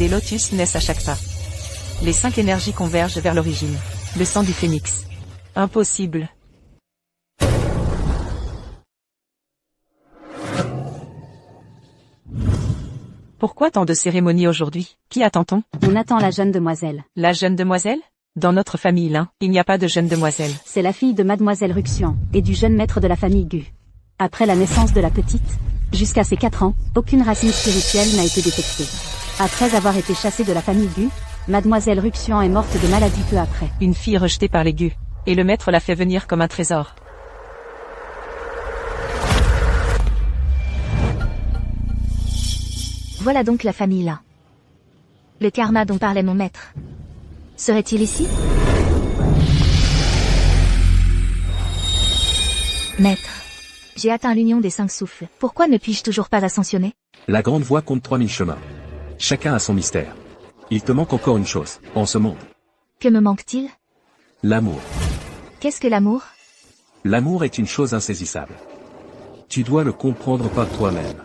Des lotus naissent à chaque pas. Les 5 énergies convergent vers l'origine. Le sang du phénix. Impossible. Pourquoi tant de cérémonies aujourd'hui? Qui attend-on? On attend la jeune demoiselle. La jeune demoiselle? Dans notre famille Lin, il n'y a pas de jeune demoiselle. C'est la fille de mademoiselle Ruxian, et du jeune maître de la famille Gu. Après la naissance de la petite, jusqu'à ses 4 ans, aucune racine spirituelle n'a été détectée. Après avoir été chassée de la famille Gu, mademoiselle Ruxian est morte de maladie peu après. Une fille rejetée par les Gu. Et le maître l'a fait venir comme un trésor. Voilà donc la famille là. Le karma dont parlait mon maître. Serait-il ici? Maître. J'ai atteint l'union des 5 souffles. Pourquoi ne puis-je toujours pas ascensionner? La grande voie compte 3000 chemins. Chacun a son mystère. Il te manque encore une chose, en ce monde. Que me manque-t-il? L'amour. Qu'est-ce que l'amour? L'amour est une chose insaisissable. Tu dois le comprendre par toi-même.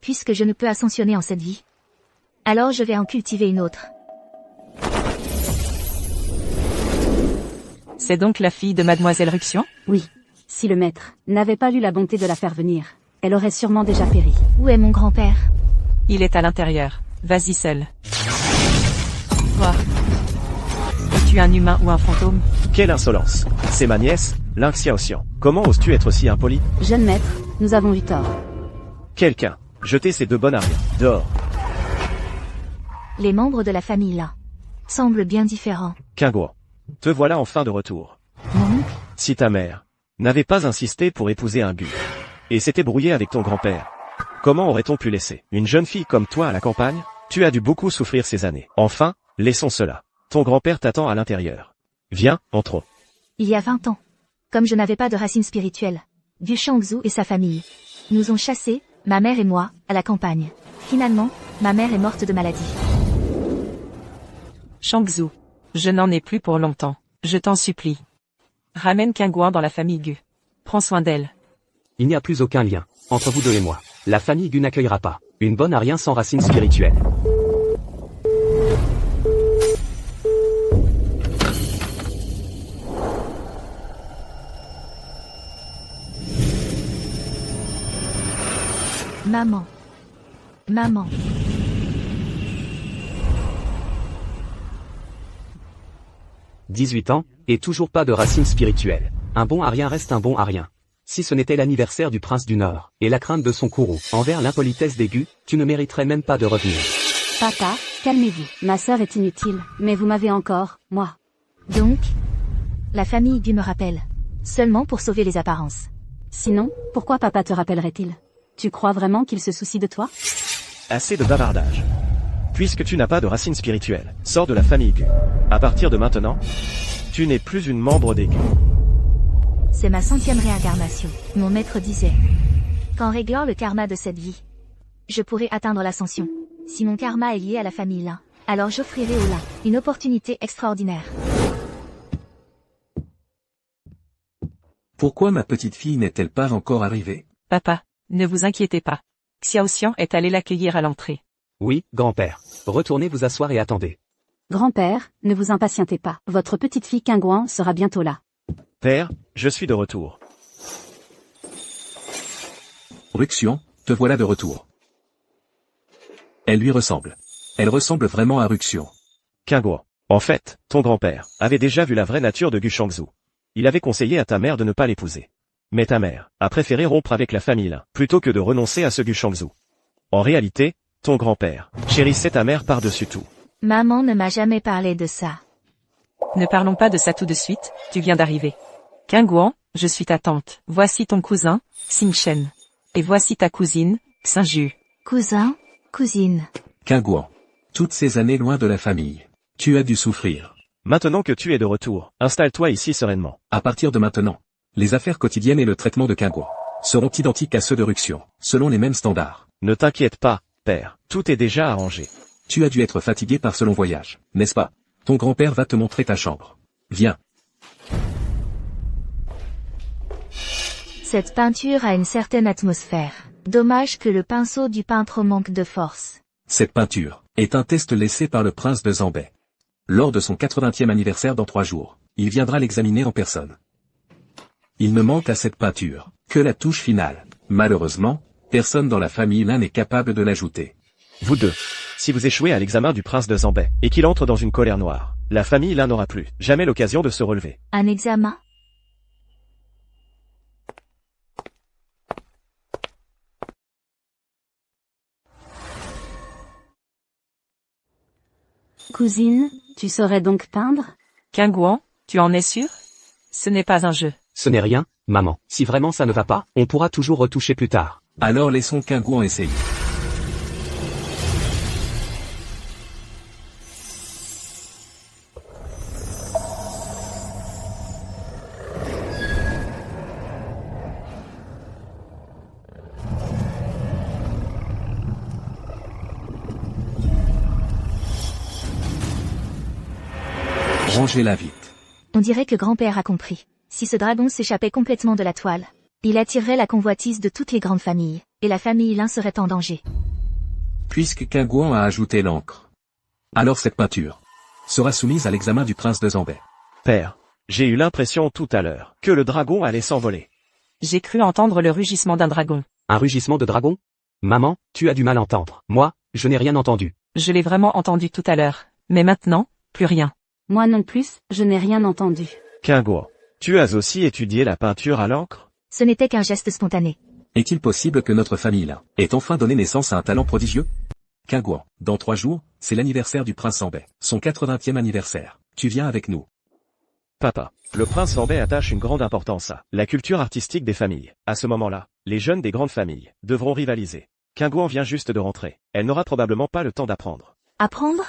Puisque je ne peux ascensionner en cette vie, alors je vais en cultiver une autre. C'est donc la fille de mademoiselle Ruxian? Oui. Si le maître n'avait pas eu la bonté de la faire venir, elle aurait sûrement déjà péri. Où est mon grand-père? Il est à l'intérieur. Vas-y seul. Toi. Es-tu un humain ou un fantôme? Quelle insolence! C'est ma nièce, Ling Xiaoxian. Comment oses-tu être si impoli? Jeune maître, nous avons eu tort. Quelqu'un, jetez ces 2 bonnes ariens, dehors. Les membres de la famille là semblent bien différents. Qingguo, te voilà enfin de retour. Mon oncle? Si ta mère n'avait pas insisté pour épouser un Gu, et s'était brouillée avec ton grand-père, comment aurait-on pu laisser une jeune fille comme toi à la campagne? Tu as dû beaucoup souffrir ces années. Enfin, laissons cela. Ton grand-père t'attend à l'intérieur. Viens, entrons. Il y a 20 ans, comme je n'avais pas de racine spirituelle, Gu Shangzu et sa famille nous ont chassés, ma mère et moi, à la campagne. Finalement, ma mère est morte de maladie. Shangzu. Je n'en ai plus pour longtemps. Je t'en supplie. Ramène Qingguo dans la famille Gu. Prends soin d'elle. Il n'y a plus aucun lien entre vous deux et moi. La famille Gu n'accueillera pas une bonne arien sans racine spirituelle. Maman. Maman. « 18 ans, et toujours pas de racine spirituelle. Un bon arien reste un bon arien. Si ce n'était l'anniversaire du prince du Nord, et la crainte de son courroux envers l'impolitesse des Gu, tu ne mériterais même pas de revenir. » Papa, calmez-vous. Ma sœur est inutile, mais vous m'avez encore, moi. Donc, la famille Gu me rappelle. Seulement pour sauver les apparences. Sinon, pourquoi papa te rappellerait-il? Tu crois vraiment qu'il se soucie de toi? Assez de bavardage. Puisque tu n'as pas de racine spirituelle, sors de la famille Gu. À partir de maintenant, tu n'es plus une membre des Gu. C'est ma 100e réincarnation. Mon maître disait qu'en réglant le karma de cette vie, je pourrais atteindre l'ascension. Si mon karma est lié à la famille Lin, alors j'offrirai au Lin une opportunité extraordinaire. Pourquoi ma petite fille n'est-elle pas encore arrivée? Papa, ne vous inquiétez pas. Xiaoxian est allé l'accueillir à l'entrée. Oui, grand-père. Retournez vous asseoir et attendez. Grand-père, ne vous impatientez pas. Votre petite fille Qingguo sera bientôt là. Père, je suis de retour. Ruxian, te voilà de retour. Elle lui ressemble. Elle ressemble vraiment à Ruxian. Qingguo. En fait, ton grand-père avait déjà vu la vraie nature de Gu Shangzu. Il avait conseillé à ta mère de ne pas l'épouser. Mais ta mère a préféré rompre avec la famille Lin, plutôt que de renoncer à ce Gu Shangzu. En réalité, ton grand-père chérissait ta mère par-dessus tout. Maman ne m'a jamais parlé de ça. Ne parlons pas de ça tout de suite, tu viens d'arriver. Qingguo, je suis ta tante. Voici ton cousin, Xingchen. Et voici ta cousine, Xinju. Cousin, cousine. Qingguo. Toutes ces années loin de la famille. Tu as dû souffrir. Maintenant que tu es de retour, installe-toi ici sereinement. À partir de maintenant, les affaires quotidiennes et le traitement de Qingguo seront identiques à ceux de Ruxian, selon les mêmes standards. Ne t'inquiète pas, père, tout est déjà arrangé. Tu as dû être fatigué par ce long voyage, n'est-ce pas? Ton grand-père va te montrer ta chambre. Viens. Cette peinture a une certaine atmosphère. Dommage que le pinceau du peintre manque de force. Cette peinture est un test laissé par le prince de Zambay. Lors de son 80e anniversaire dans 3 jours, il viendra l'examiner en personne. Il ne manque à cette peinture que la touche finale. Malheureusement, personne dans la famille Lin n'est capable de l'ajouter. Vous deux. Si vous échouez à l'examen du prince de Zambay, et qu'il entre dans une colère noire, la famille Lin n'aura plus jamais l'occasion de se relever. Un examen? Cousine, tu saurais donc peindre? Qingguan, tu en es sûr? Ce n'est pas un jeu. Ce n'est rien, maman. Si vraiment ça ne va pas, on pourra toujours retoucher plus tard. Alors laissons Qingguan essayer. Rangez-la vite. On dirait que grand-père a compris. Si ce dragon s'échappait complètement de la toile, il attirerait la convoitise de toutes les grandes familles, et la famille Lin serait en danger. Puisque Qingguan a ajouté l'encre, alors cette peinture sera soumise à l'examen du prince de Zambay. Père, j'ai eu l'impression tout à l'heure que le dragon allait s'envoler. J'ai cru entendre le rugissement d'un dragon. Un rugissement de dragon? Maman, tu as du mal à entendre. Moi, je n'ai rien entendu. Je l'ai vraiment entendu tout à l'heure. Mais maintenant, plus rien. Moi non plus, je n'ai rien entendu. Qingguan, tu as aussi étudié la peinture à l'encre? Ce n'était qu'un geste spontané. Est-il possible que notre famille Lin ait enfin donné naissance à un talent prodigieux? Qingguan, dans 3 jours, c'est l'anniversaire du prince Zambay, son 80e anniversaire. Tu viens avec nous. Papa, le prince Zambay attache une grande importance à la culture artistique des familles. À ce moment-là, les jeunes des grandes familles devront rivaliser. Qingguan vient juste de rentrer. Elle n'aura probablement pas le temps d'apprendre. Apprendre?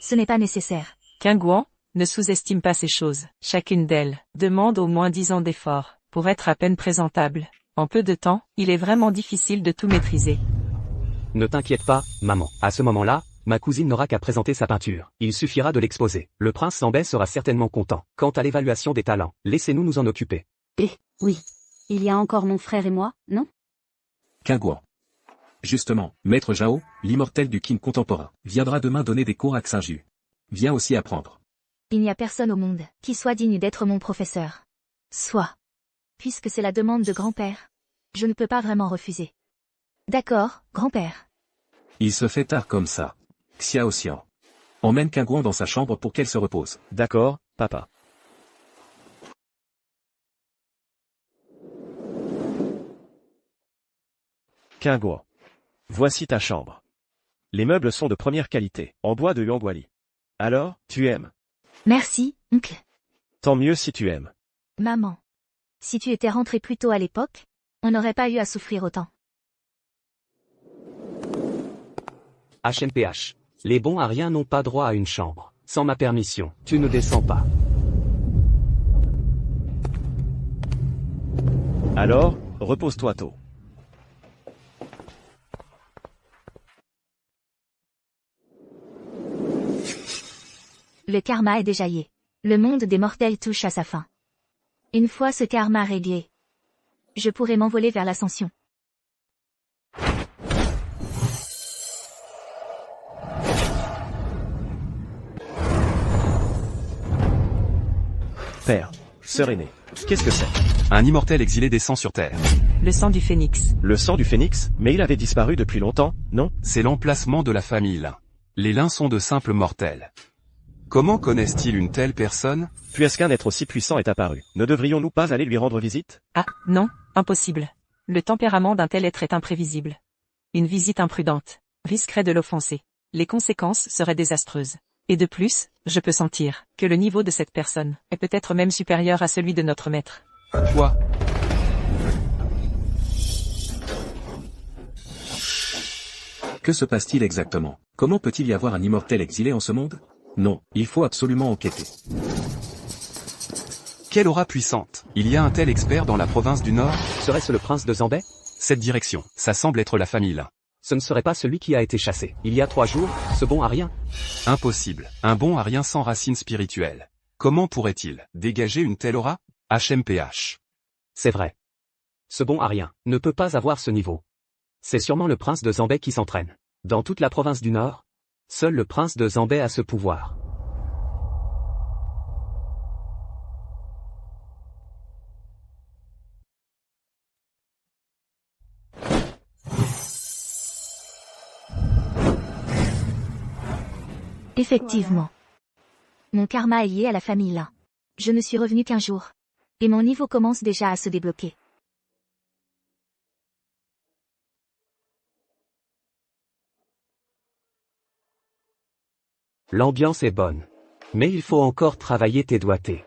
Ce n'est pas nécessaire. Qingguan, ne sous-estime pas ces choses. Chacune d'elles demande au moins 10 ans d'effort pour être à peine présentable. En peu de temps, il est vraiment difficile de tout maîtriser. Ne t'inquiète pas, maman. À ce moment-là, ma cousine n'aura qu'à présenter sa peinture. Il suffira de l'exposer. Le prince Zambay sera certainement content. Quant à l'évaluation des talents, laissez-nous nous en occuper. Oui. Il y a encore mon frère et moi, non? Qingguan. Justement, Maître Zhao, l'immortel du Qin contemporain, viendra demain donner des cours à Xinju. Viens aussi apprendre. Il n'y a personne au monde qui soit digne d'être mon professeur. Soit. Puisque c'est la demande de grand-père. Je ne peux pas vraiment refuser. D'accord, grand-père. Il se fait tard comme ça. Xiao Xian. Emmène Qingguan dans sa chambre pour qu'elle se repose. D'accord, papa. Qingguan. Voici ta chambre. Les meubles sont de première qualité, en bois de Yuanguali. Alors, tu aimes? Merci, oncle. Tant mieux si tu aimes. Maman. Si tu étais rentré plus tôt à l'époque, on n'aurait pas eu à souffrir autant. HMPH. Les bons à rien n'ont pas droit à une chambre. Sans ma permission, tu ne descends pas. Alors, repose-toi tôt. Le karma est déjaillé. Le monde des mortels touche à sa fin. Une fois ce karma réglé, je pourrai m'envoler vers l'ascension. Père, sœur aînée, qu'est-ce que c'est? Un immortel exilé descend sur Terre. Le sang du phénix. Le sang du phénix? Mais il avait disparu depuis longtemps, non? C'est l'emplacement de la famille Lin. Les Lin sont de simples mortels. Comment connaissent-ils une telle personne? Puisqu'un être aussi puissant est apparu, ne devrions-nous pas aller lui rendre visite? Ah, non, impossible. Le tempérament d'un tel être est imprévisible. Une visite imprudente risquerait de l'offenser. Les conséquences seraient désastreuses. Et de plus, je peux sentir que le niveau de cette personne est peut-être même supérieur à celui de notre maître. Quoi? Que se passe-t-il exactement? Comment peut-il y avoir un immortel exilé en ce monde? Non, il faut absolument enquêter. Quelle aura puissante! Il y a un tel expert dans la province du Nord? Serait-ce le prince de Zambay? Cette direction, ça semble être la famille Lin. Ce ne serait pas celui qui a été chassé. Il y a 3 jours, ce bon à rien. Impossible. Un bon à rien sans racine spirituelle. Comment pourrait-il dégager une telle aura? HMPH. C'est vrai. Ce bon à rien ne peut pas avoir ce niveau. C'est sûrement le prince de Zambay qui s'entraîne. Dans toute la province du Nord, seul le prince de Zambay a ce pouvoir. Effectivement. Mon karma est lié à la famille Lin. Je ne suis revenu qu'un jour. Et mon niveau commence déjà à se débloquer. L'ambiance est bonne. Mais il faut encore travailler tes doigtés.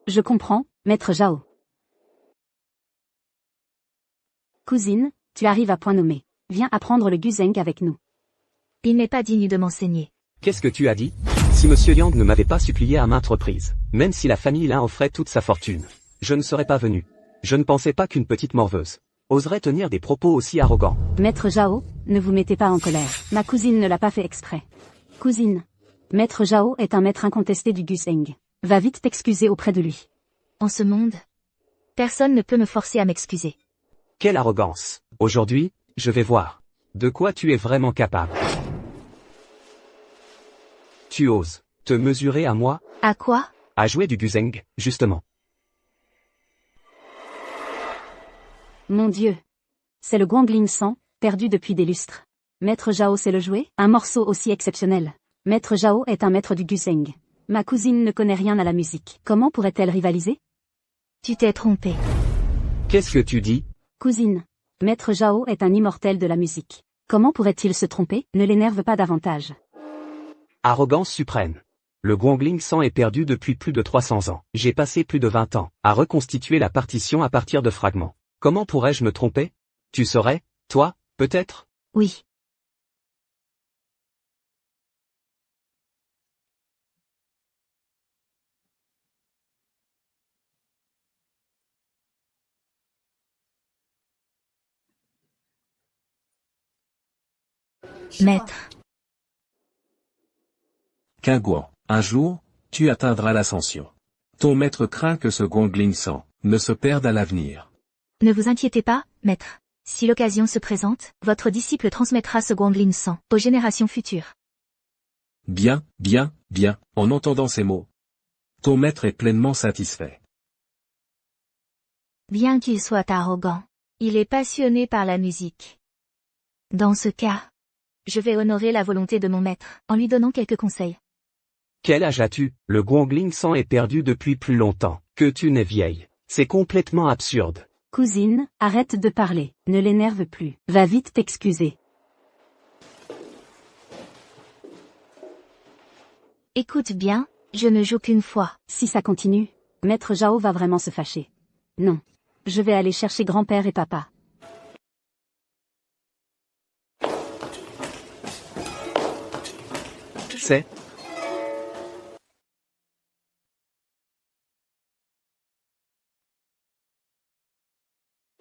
Je comprends, maître Zhao. Cousine, tu arrives à point nommé. Viens apprendre le Guzheng avec nous. Il n'est pas digne de m'enseigner. Qu'est-ce que tu as dit? Si Monsieur Yang ne m'avait pas supplié à maintes reprises, même si la famille Lin offrait toute sa fortune, je ne serais pas venu. Je ne pensais pas qu'une petite morveuse oserait tenir des propos aussi arrogants. Maître Zhao, ne vous mettez pas en colère. Ma cousine ne l'a pas fait exprès. Cousine. Maître Zhao est un maître incontesté du Guzheng. Va vite t'excuser auprès de lui. En ce monde, personne ne peut me forcer à m'excuser. Quelle arrogance. Aujourd'hui, je vais voir de quoi tu es vraiment capable. Tu oses te mesurer à moi? À quoi? À jouer du Guzheng, justement. Mon Dieu. C'est le Guangling 100, perdu depuis des lustres. Maître Zhao sait le jouer? Un morceau aussi exceptionnel. Maître Zhao est un maître du Guzheng. Ma cousine ne connaît rien à la musique. Comment pourrait-elle rivaliser? Tu t'es trompé. Qu'est-ce que tu dis? Cousine. Maître Zhao est un immortel de la musique. Comment pourrait-il se tromper? Ne l'énerve pas davantage. Arrogance suprême. Le Guangling 100 est perdu depuis plus de 300 ans. J'ai passé plus de 20 ans à reconstituer la partition à partir de fragments. Comment pourrais-je me tromper? Tu saurais, toi, peut-être? Oui. Maître. Qingguan, un jour, tu atteindras l'ascension. Ton maître craint que ce Guangling 100 ne se perde à l'avenir. Ne vous inquiétez pas, maître. Si l'occasion se présente, votre disciple transmettra ce Guangling 100 aux générations futures. Bien, bien, bien, en entendant ces mots. Ton maître est pleinement satisfait. Bien qu'il soit arrogant, il est passionné par la musique. Dans ce cas, je vais honorer la volonté de mon maître en lui donnant quelques conseils. Quel âge as-tu? Le Guangling 100 est perdu depuis plus longtemps que tu n'es vieille. C'est complètement absurde. Cousine, arrête de parler. Ne l'énerve plus. Va vite t'excuser. Écoute bien, je ne joue qu'une fois. Si ça continue, Maître Zhao va vraiment se fâcher. Non. Je vais aller chercher grand-père et papa.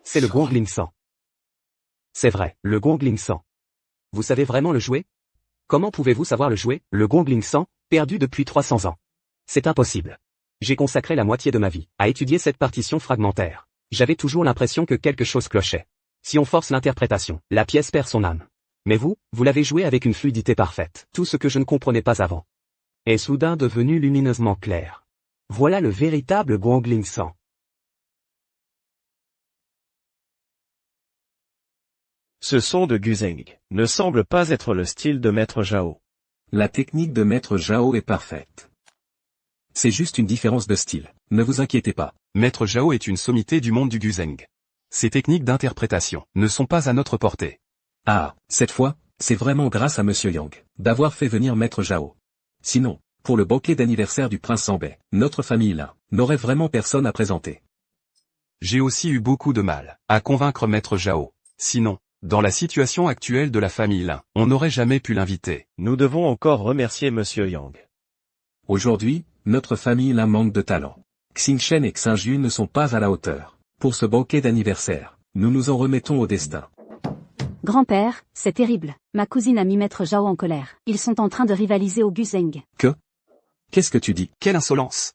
C'est le Guangling 100. C'est vrai, le Guangling 100. Vous savez vraiment le jouer? Comment pouvez-vous savoir le jouer? Le Guangling 100, perdu depuis 300 ans. C'est impossible. J'ai consacré la moitié de ma vie à étudier cette partition fragmentaire. J'avais toujours l'impression que quelque chose clochait. Si on force l'interprétation, la pièce perd son âme. Mais vous l'avez joué avec une fluidité parfaite. Tout ce que je ne comprenais pas avant est soudain devenu lumineusement clair. Voilà le véritable Guangling 100. Ce son de Guzheng ne semble pas être le style de Maître Zhao. La technique de Maître Zhao est parfaite. C'est juste une différence de style, ne vous inquiétez pas. Maître Zhao est une sommité du monde du Guzheng. Ces techniques d'interprétation ne sont pas à notre portée. Ah, cette fois, c'est vraiment grâce à Monsieur Yang d'avoir fait venir Maître Zhao. Sinon, pour le bouquet d'anniversaire du prince Zambay, notre famille là n'aurait vraiment personne à présenter. J'ai aussi eu beaucoup de mal à convaincre Maître Zhao. Sinon, dans la situation actuelle de la famille Lin, on n'aurait jamais pu l'inviter. Nous devons encore remercier Monsieur Yang. Aujourd'hui, notre famille là manque de talent. Xingchen et Xinju ne sont pas à la hauteur. Pour ce bouquet d'anniversaire, nous nous en remettons au destin. Grand-père, c'est terrible. Ma cousine a mis Maître Zhao en colère. Ils sont en train de rivaliser au Guzheng. Qu'est-ce que tu dis? Quelle insolence!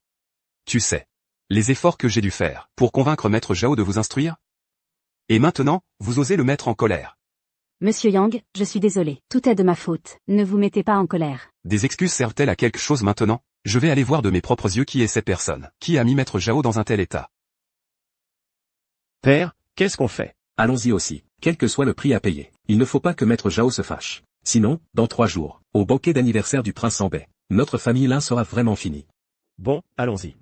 Tu sais, les efforts que j'ai dû faire pour convaincre Maître Zhao de vous instruire? Et maintenant, vous osez le mettre en colère. Monsieur Yang, je suis désolé. Tout est de ma faute. Ne vous mettez pas en colère. Des excuses servent-elles à quelque chose maintenant? Je vais aller voir de mes propres yeux qui est cette personne, qui a mis Maître Zhao dans un tel état. Père, qu'est-ce qu'on fait? Allons-y aussi, quel que soit le prix à payer. Il ne faut pas que Maître Zhao se fâche. Sinon, dans 3 jours, au banquet d'anniversaire du prince Zambet, notre famille Lin sera vraiment finie. Bon, allons-y.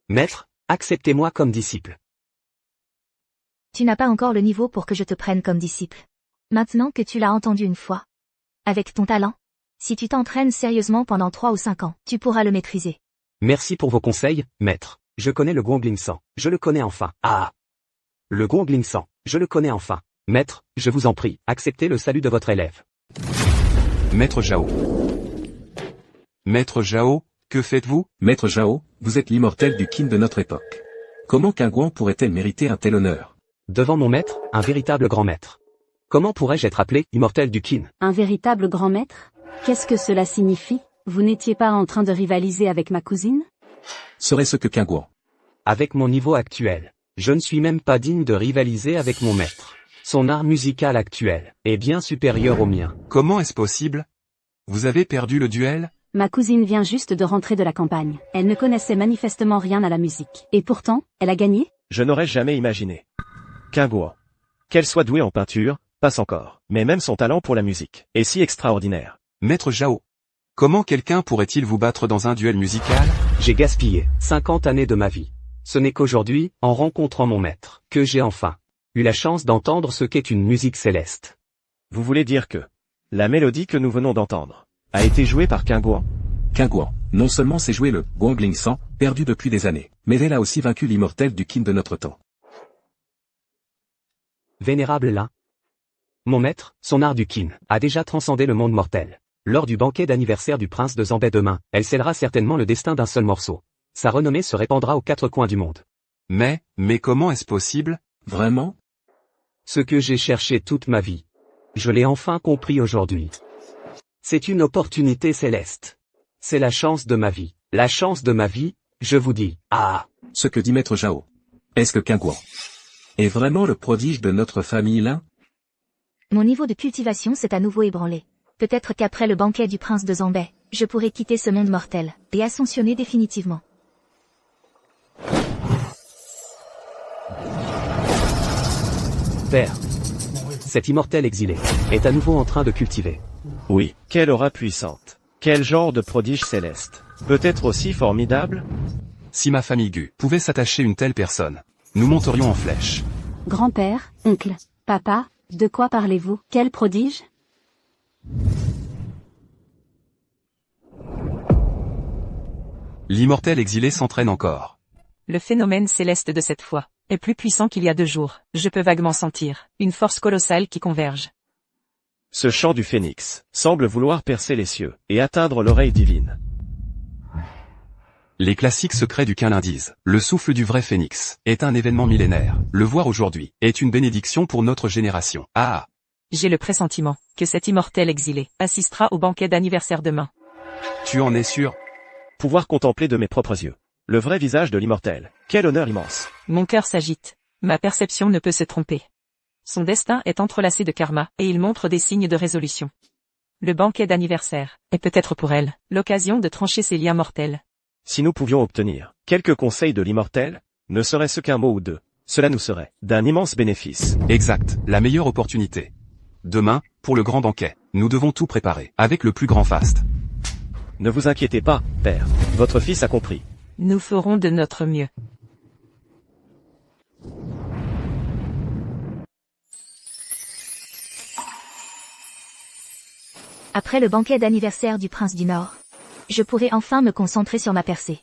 Maître, acceptez-moi comme disciple. Tu n'as pas encore le niveau pour que je te prenne comme disciple. Maintenant que tu l'as entendu une fois. Avec ton talent, si tu t'entraînes sérieusement pendant 3 ou 5 ans, tu pourras le maîtriser. Merci pour vos conseils, maître. Je connais le Guangling Sang. Je le connais enfin. Ah! Le Guangling Sang. Je le connais enfin. Maître, je vous en prie, acceptez le salut de votre élève. Maître Zhao. Maître Zhao, que faites-vous? Maître Zhao, vous êtes l'immortel du Qin de notre époque. Comment Qingguan pourrait-elle mériter un tel honneur? Devant mon maître, un véritable grand maître. Comment pourrais-je être appelé immortel du Qin? Un véritable grand maître? Qu'est-ce que cela signifie? Vous n'étiez pas en train de rivaliser avec ma cousine? Serait-ce que Qingguan? Avec mon niveau actuel, je ne suis même pas digne de rivaliser avec mon maître. Son art musical actuel est bien supérieur au mien. Comment est-ce possible? Vous avez perdu le duel? Ma cousine vient juste de rentrer de la campagne. Elle ne connaissait manifestement rien à la musique. Et pourtant, elle a gagné? Je n'aurais jamais imaginé. Qingguan. Qu'elle soit douée en peinture, passe encore. Mais même son talent pour la musique est si extraordinaire. Maître Zhao. Comment quelqu'un pourrait-il vous battre dans un duel musical? J'ai gaspillé 50 années de ma vie. Ce n'est qu'aujourd'hui, en rencontrant mon maître, que j'ai enfin eu la chance d'entendre ce qu'est une musique céleste. Vous voulez dire que la mélodie que nous venons d'entendre a été jouée par Qingguan? Qingguan, non seulement sait jouer le Guangling Sang, perdu depuis des années, mais elle a aussi vaincu l'immortel du Qin de notre temps. Vénérable Lin. Mon maître, son art du Qin, a déjà transcendé le monde mortel. Lors du banquet d'anniversaire du prince de Zambet demain, elle scellera certainement le destin d'un seul morceau. Sa renommée se répandra aux 4 coins du monde. Mais comment est-ce possible? Vraiment? Ce que j'ai cherché toute ma vie. Je l'ai enfin compris aujourd'hui. C'est une opportunité céleste. C'est la chance de ma vie. La chance de ma vie, je vous dis. Ah! Ce que dit Maître Zhao. Est-ce que Qingguan est vraiment le prodige de notre famille Lin? Mon niveau de cultivation s'est à nouveau ébranlé. Peut-être qu'après le banquet du prince de Zambet, je pourrai quitter ce monde mortel et ascensionner définitivement. Père, cet immortel exilé est à nouveau en train de cultiver. Oui. Quelle aura puissante. Quel genre de prodige céleste. Peut-être aussi formidable? Si ma famille Gu pouvait s'attacher une telle personne, nous monterions en flèche. Grand-père, oncle, papa, de quoi parlez-vous? Quel prodige? L'immortel exilé s'entraîne encore. Le phénomène céleste de cette fois est plus puissant qu'il y a 2 jours. Je peux vaguement sentir une force colossale qui converge. Ce chant du phénix semble vouloir percer les cieux et atteindre l'oreille divine. Les classiques secrets du Qin disent, le souffle du vrai phénix est un événement millénaire. Le voir aujourd'hui est une bénédiction pour notre génération. Ah! J'ai le pressentiment que cet immortel exilé assistera au banquet d'anniversaire demain. Tu en es sûr? Pouvoir contempler de mes propres yeux le vrai visage de l'immortel. Quel honneur immense. Mon cœur s'agite. Ma perception ne peut se tromper. Son destin est entrelacé de karma, et il montre des signes de résolution. Le banquet d'anniversaire est peut-être pour elle l'occasion de trancher ses liens mortels. Si nous pouvions obtenir quelques conseils de l'immortel, ne serait-ce qu'un mot ou 2, cela nous serait d'un immense bénéfice. Exact, la meilleure opportunité. Demain, pour le grand banquet, nous devons tout préparer, avec le plus grand faste. Ne vous inquiétez pas, père, votre fils a compris. Nous ferons de notre mieux. Après le banquet d'anniversaire du prince du Nord, je pourrai enfin me concentrer sur ma percée.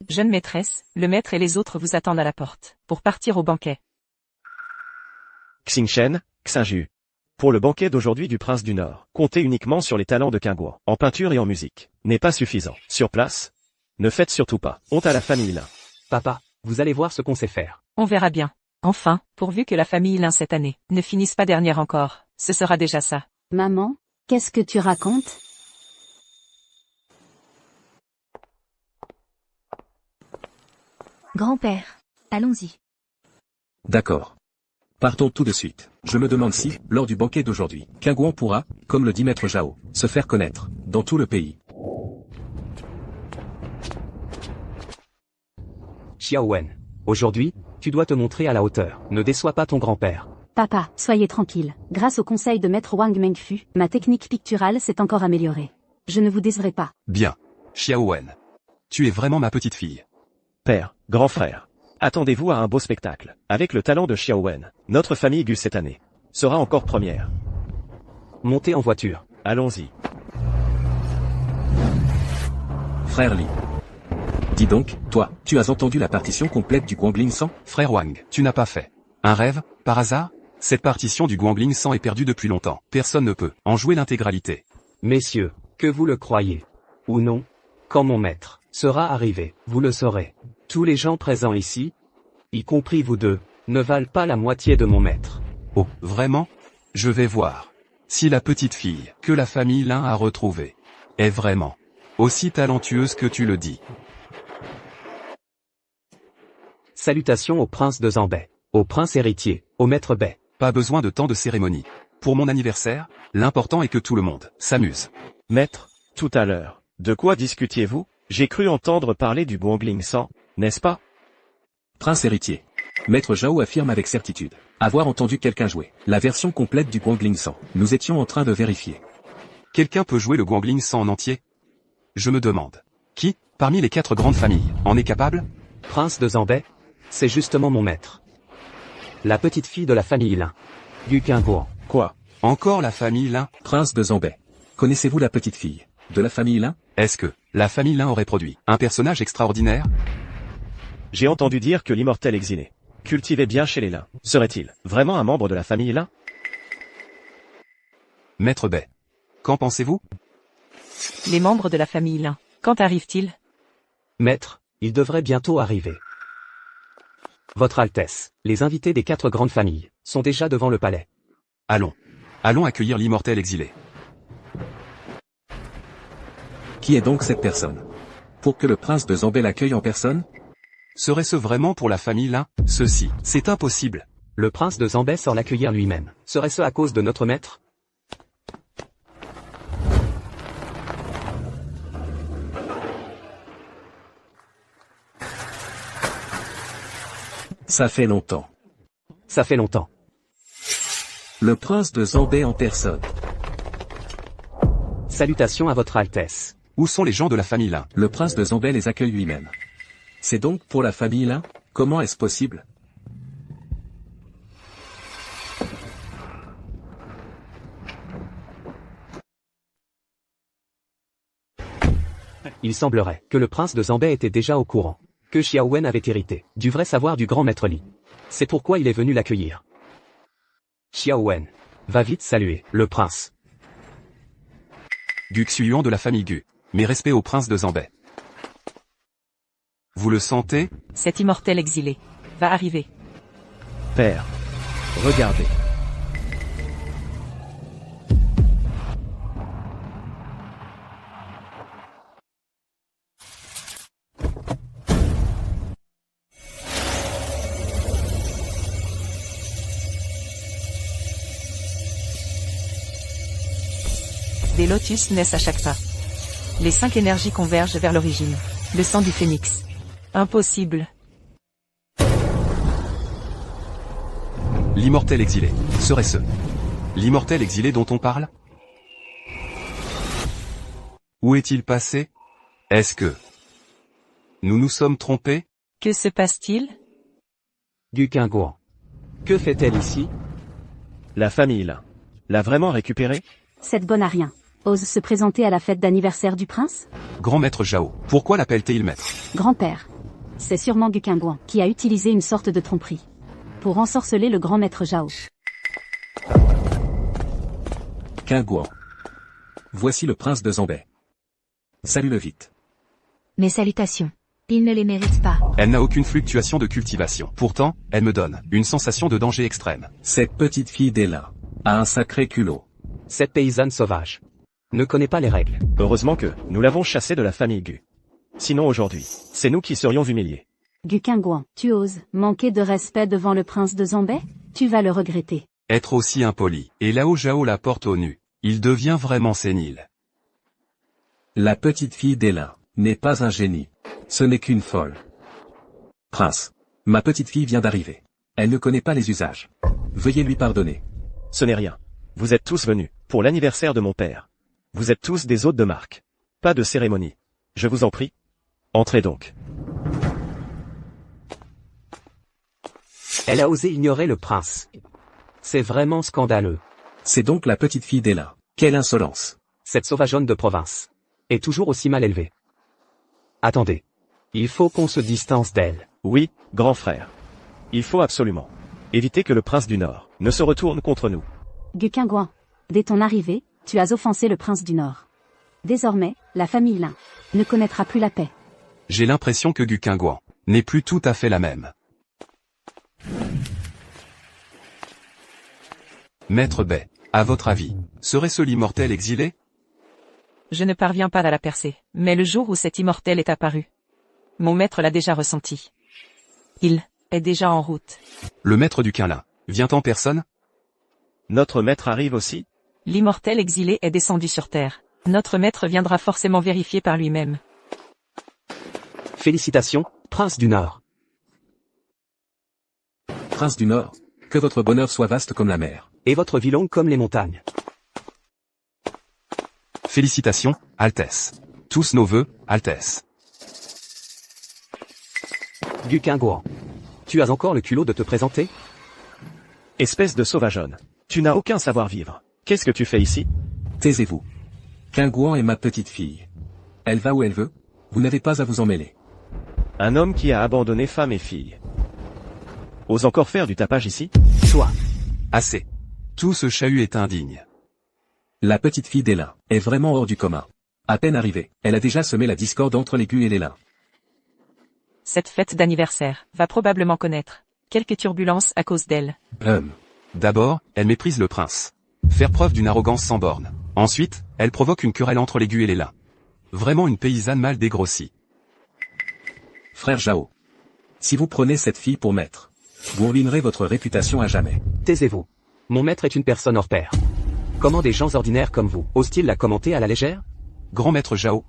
Jeune maîtresse, le maître et les autres vous attendent à la porte, pour partir au banquet. Xingchen, Xinju. Pour le banquet d'aujourd'hui du prince du Nord, comptez uniquement sur les talents de Qingguan, en peinture et en musique, n'est pas suffisant. Sur place, ne faites surtout pas honte à la famille Lin. Papa, vous allez voir ce qu'on sait faire. On verra bien. Enfin, pourvu que la famille Lin cette année ne finisse pas dernière encore, ce sera déjà ça. Maman, Qu'est-ce que tu racontes? Grand-père, allons-y. D'accord. Partons tout de suite. Je me demande si, lors du banquet d'aujourd'hui, Qingguan pourra, comme le dit Maître Zhao, se faire connaître, dans tout le pays. Xiaowen. Aujourd'hui, tu dois te montrer à la hauteur. Ne déçois pas ton grand-père. Papa, soyez tranquille. Grâce au conseil de Maître Wang Mengfu, ma technique picturale s'est encore améliorée. Je ne vous décevrai pas. Bien. Xiaowen. Tu es vraiment ma petite fille. Père, grand frère. Attendez-vous à un beau spectacle. Avec le talent de Xiaowen, notre famille Gu cette année sera encore première. Montez en voiture. Allons-y. Frère Li. Dis donc, toi, tu as entendu la partition complète du Guangling 100? Frère Wang, tu n'as pas fait un rêve, par hasard? Cette partition du Guangling 100 est perdue depuis longtemps. Personne ne peut en jouer l'intégralité. Messieurs, que vous le croyez ou non, quand mon maître sera arrivé, vous le saurez. Tous les gens présents ici, y compris vous deux, ne valent pas la moitié de mon maître. Oh, vraiment? Je vais voir. Si la petite fille que la famille Lin a retrouvée est vraiment aussi talentueuse que tu le dis. Salutations au prince de Zambay, au prince héritier, au maître Bai. Pas besoin de tant de cérémonies. Pour mon anniversaire, l'important est que tout le monde s'amuse. Maître, tout à l'heure, de quoi discutiez-vous? J'ai cru entendre parler du Guangling 100, n'est-ce pas? Prince héritier. Maître Zhao affirme avec certitude avoir entendu quelqu'un jouer la version complète du Guangling 100. Nous étions en train de vérifier. Quelqu'un peut jouer le Guangling 100 en entier? Je me demande. Qui, parmi les 4 grandes familles, en est capable? Prince de Zambay, c'est justement mon maître. La petite fille de la famille Lin. Du Qingguan. Quoi? Encore la famille Lin? Prince de Zambay. Connaissez-vous la petite fille de la famille Lin? Est-ce que la famille Lin aurait produit un personnage extraordinaire? J'ai entendu dire que l'immortel exilé cultivait bien chez les Lin. Serait-il vraiment un membre de la famille Lin? Maître Bai. Qu'en pensez-vous? Les membres de la famille Lin. Quand arrivent-ils? Maître, il devrait bientôt arriver. Votre Altesse, les invités des 4 grandes familles sont déjà devant le palais. Allons. Allons accueillir l'immortel exilé. Qui est donc cette personne? Pour que le prince de Zambay l'accueille en personne? Serait-ce vraiment pour la famille Lin? Ceci, c'est impossible. Le prince de Zambay sort l'accueillir lui-même. Serait-ce à cause de notre maître? Ça fait longtemps. Ça fait longtemps. Le prince de Zambay en personne. Salutations à votre Altesse. Où sont les gens de la famille Lin? Le prince de Zambay les accueille lui-même. C'est donc pour la famille Lin? Comment est-ce possible? Il semblerait que le prince de Zambay était déjà au courant que Xiaowen avait hérité du vrai savoir du grand maître Li. C'est pourquoi il est venu l'accueillir. Xiaowen, va vite saluer le prince. Gu Xuyuan de la famille Gu. Mes respects au prince de Zambay. Vous le sentez? Cet immortel exilé va arriver. Père, regardez. Des lotus naissent à chaque pas. Les 5 énergies convergent vers l'origine. Le sang du phénix. Impossible. L'immortel exilé. Serait-ce l'immortel exilé dont on parle? Où est-il passé? Est-ce que nous nous sommes trompés? Que se passe-t-il? Du Qingguan. Que fait-elle ici? La famille Lin l'a vraiment récupéré? Cette bonne à rien ose se présenter à la fête d'anniversaire du prince? Grand maître Zhao. Pourquoi l'appelle-t-il maître? Grand-père. C'est sûrement Gu Qingguan qui a utilisé une sorte de tromperie pour ensorceler le grand maître Zhao. Qingguan. Voici le prince de Zambay. Salue-le vite. Mes salutations. Il ne les mérite pas. Elle n'a aucune fluctuation de cultivation. Pourtant, elle me donne une sensation de danger extrême. Cette petite fille d'Ella a un sacré culot. Cette paysanne sauvage ne connaît pas les règles. Heureusement que nous l'avons chassée de la famille Gu. Sinon aujourd'hui, c'est nous qui serions humiliés. Gu Qingguan, tu oses manquer de respect devant le prince de Zambé? Tu vas le regretter. Être aussi impoli. Et Lao Zhao la porte au nu. Il devient vraiment sénile. La petite fille d'Elin n'est pas un génie. Ce n'est qu'une folle. Prince, ma petite fille vient d'arriver. Elle ne connaît pas les usages. Veuillez lui pardonner. Ce n'est rien. Vous êtes tous venus, pour l'anniversaire de mon père. Vous êtes tous des hôtes de marque. Pas de cérémonie. Je vous en prie. Entrez donc. Elle a osé ignorer le prince. C'est vraiment scandaleux. C'est donc la petite fille d'Elin. Quelle insolence. Cette sauvageonne de province est toujours aussi mal élevée. Attendez. Il faut qu'on se distance d'elle. Oui, grand frère. Il faut absolument éviter que le prince du Nord ne se retourne contre nous. Gu Qingguan, dès ton arrivée, tu as offensé le prince du Nord. Désormais, la famille Lin ne connaîtra plus la paix. J'ai l'impression que Gu Qingguan n'est plus tout à fait la même. Maître Bai, à votre avis, serait-ce l'immortel exilé? Je ne parviens pas à la percer, mais le jour où cet immortel est apparu, mon maître l'a déjà ressenti. Il est déjà en route. Le maître du Qinlin vient en personne? Notre maître arrive aussi? L'immortel exilé est descendu sur Terre. Notre maître viendra forcément vérifier par lui-même. Félicitations, prince du Nord. Prince du Nord, que votre bonheur soit vaste comme la mer. Et votre vie longue comme les montagnes. Félicitations, Altesse. Tous nos vœux, Altesse. Gu Qingguan. Tu as encore le culot de te présenter? Espèce de sauvageonne. Tu n'as aucun savoir-vivre. Qu'est-ce que tu fais ici? Taisez-vous. Qingguan est ma petite fille. Elle va où elle veut. Vous n'avez pas à vous en mêler. Un homme qui a abandonné femme et fille. Ose encore faire du tapage ici? Toi. Assez. Tout ce chahut est indigne. La petite fille d'Elin est vraiment hors du commun. À peine arrivée, elle a déjà semé la discorde entre les Gu et les Lin. Cette fête d'anniversaire va probablement connaître quelques turbulences à cause d'elle. D'abord, elle méprise le prince. Faire preuve d'une arrogance sans borne. Ensuite, elle provoque une querelle entre les Gu et les Lin. Vraiment une paysanne mal dégrossie. Frère Zhao. Si vous prenez cette fille pour maître, vous ruinerez votre réputation à jamais. Taisez-vous. Mon maître est une personne hors pair. Comment des gens ordinaires comme vous osent-ils la commenter à la légère? Grand maître Zhao.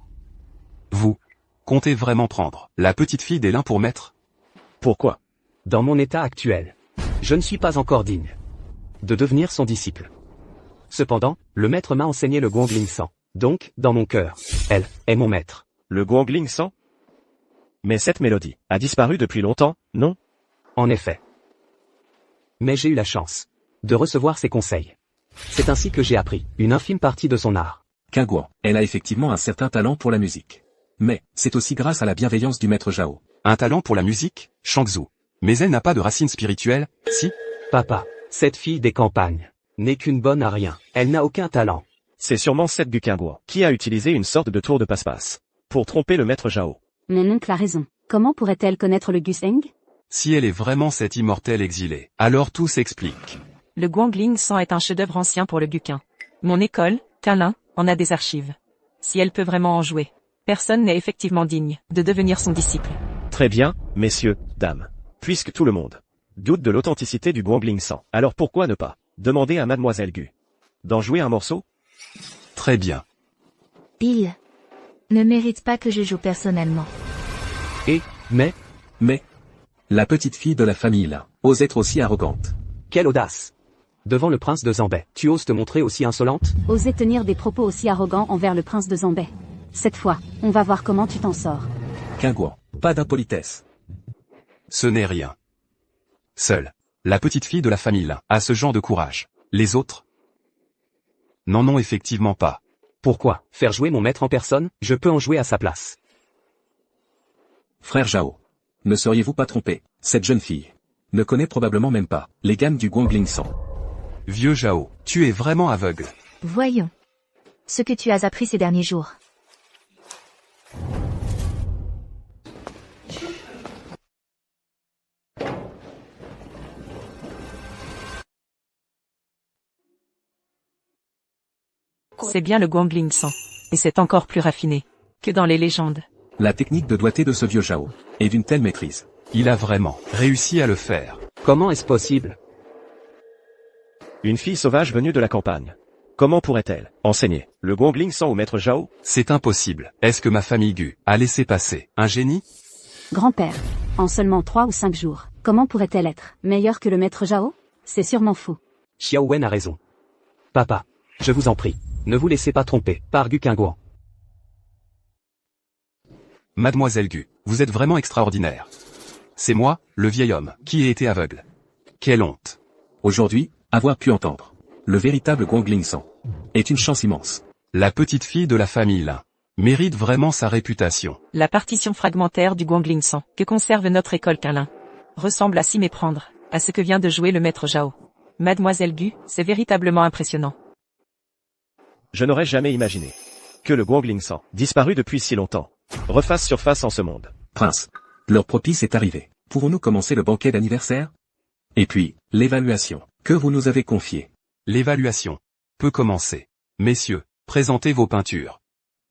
Vous comptez vraiment prendre la petite fille des Lin pour maître? Pourquoi? Dans mon état actuel, je ne suis pas encore digne de devenir son disciple. Cependant, le maître m'a enseigné le Guangling San. Donc, dans mon cœur, elle est mon maître. Le Guangling San? Mais cette mélodie a disparu depuis longtemps, non? En effet. Mais j'ai eu la chance de recevoir ses conseils. C'est ainsi que j'ai appris une infime partie de son art. Qingguan, elle a effectivement un certain talent pour la musique. Mais, c'est aussi grâce à la bienveillance du maître Zhao. Un talent pour la musique, Shangzhu. Mais elle n'a pas de racines spirituelles, si? Papa, cette fille des campagnes n'est qu'une bonne à rien. Elle n'a aucun talent. C'est sûrement cette Gu Qingguan qui a utilisé une sorte de tour de passe-passe pour tromper le maître Zhao. Mon oncle a raison. Comment pourrait-elle connaître le Guseng? Si elle est vraiment cette immortelle exilée, alors tout s'explique. Le Guangling San est un chef-d'œuvre ancien pour le Guqin. Mon école, Qinlin, en a des archives. Si elle peut vraiment en jouer, personne n'est effectivement digne de devenir son disciple. Très bien, messieurs, dames. Puisque tout le monde doute de l'authenticité du Guangling San, alors pourquoi ne pas demander à Mademoiselle Gu d'en jouer un morceau? Très bien. Il ne mérite pas que je joue personnellement. Mais, la petite fille de la famille Lin ose être aussi arrogante. quelle audace! Devant le prince de Zambé, tu oses te montrer aussi insolente? Oser tenir des propos aussi arrogants envers le prince de Zambé. Cette fois, on va voir comment tu t'en sors. Qingguan, pas d'impolitesse. Ce n'est rien. Seule la petite fille de la famille Lin a ce genre de courage. Les autres n'en ont effectivement pas. Pourquoi faire jouer mon maître en personne? Je peux en jouer à sa place. Frère Zhao. Ne seriez-vous pas trompé? Cette jeune fille ne connaît probablement même pas les gammes du Guangling San. Vieux Zhao, tu es vraiment aveugle. Voyons ce que tu as appris ces derniers jours. C'est bien le Guangling Sang. Et c'est encore plus raffiné que dans les légendes. La technique de doigté de ce vieux Zhao est d'une telle maîtrise. Il a vraiment réussi à le faire. Comment est-ce possible? Une fille sauvage venue de la campagne. Comment pourrait-elle enseigner le Guangling Sang au maître Zhao? C'est impossible. Est-ce que ma famille Gu a laissé passer un génie? Grand-père. En seulement 3 ou 5 jours. Comment pourrait-elle être meilleure que le maître Zhao? C'est sûrement faux. Xiao Wen a raison. Papa, je vous en prie, ne vous laissez pas tromper par Gu Qingguan. Mademoiselle Gu, vous êtes vraiment extraordinaire. C'est moi, le vieil homme, qui ai été aveugle. Quelle honte. Aujourd'hui, avoir pu entendre le véritable Guangling Sang est une chance immense. La petite fille de la famille Lin mérite vraiment sa réputation. La partition fragmentaire du Guangling Sang que conserve notre école Quinlin ressemble à s'y méprendre à ce que vient de jouer le maître Zhao. Mademoiselle Gu, c'est véritablement impressionnant. Je n'aurais jamais imaginé que le Guangling Sang, disparu depuis si longtemps, refasse surface en ce monde. Prince, l'heure propice est arrivée. Pouvons-nous commencer le banquet d'anniversaire? Et puis, l'évaluation que vous nous avez confiée. L'évaluation peut commencer. Messieurs, présentez vos peintures.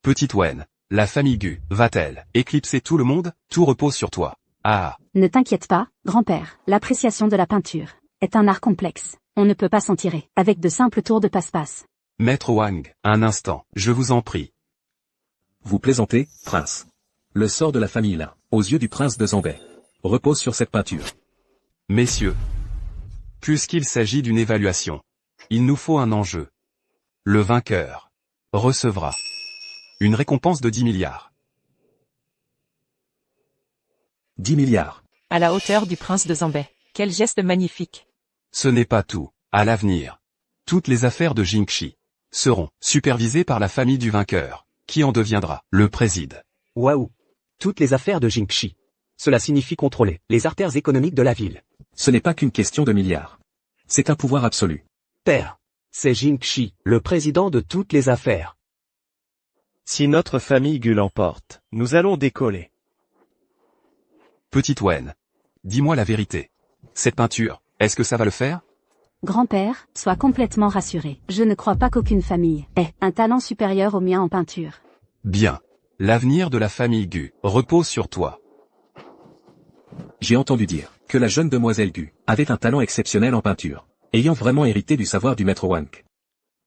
Petite Wen, la famille Gu va-t-elle éclipser tout le monde? Tout repose sur toi. Ah. Ne t'inquiète pas, grand-père, l'appréciation de la peinture est un art complexe. On ne peut pas s'en tirer avec de simples tours de passe-passe. Maître Wang, un instant, je vous en prie. Vous plaisantez, prince. Le sort de la famille Lin, aux yeux du prince de Zambay, repose sur cette peinture. Messieurs, puisqu'il s'agit d'une évaluation, il nous faut un enjeu. Le vainqueur recevra une récompense de 10 milliards. 10 milliards. À la hauteur du prince de Zambay. Quel geste magnifique. Ce n'est pas tout. À l'avenir, toutes les affaires de Jingxi seront supervisées par la famille du vainqueur, qui en deviendra le préside. Waouh! Toutes les affaires de Jingxi. Cela signifie contrôler les artères économiques de la ville. Ce n'est pas qu'une question de milliards. C'est un pouvoir absolu. Père, c'est Jingxi, le président de toutes les affaires. Si notre famille Gu l'emporte, nous allons décoller. Petite Wen, dis-moi la vérité. Cette peinture, est-ce que ça va le faire? Grand-père, sois complètement rassuré. Je ne crois pas qu'aucune famille ait un talent supérieur au mien en peinture. Bien. L'avenir de la famille Gu repose sur toi. J'ai entendu dire que la jeune demoiselle Gu avait un talent exceptionnel en peinture, ayant vraiment hérité du savoir du maître Wang.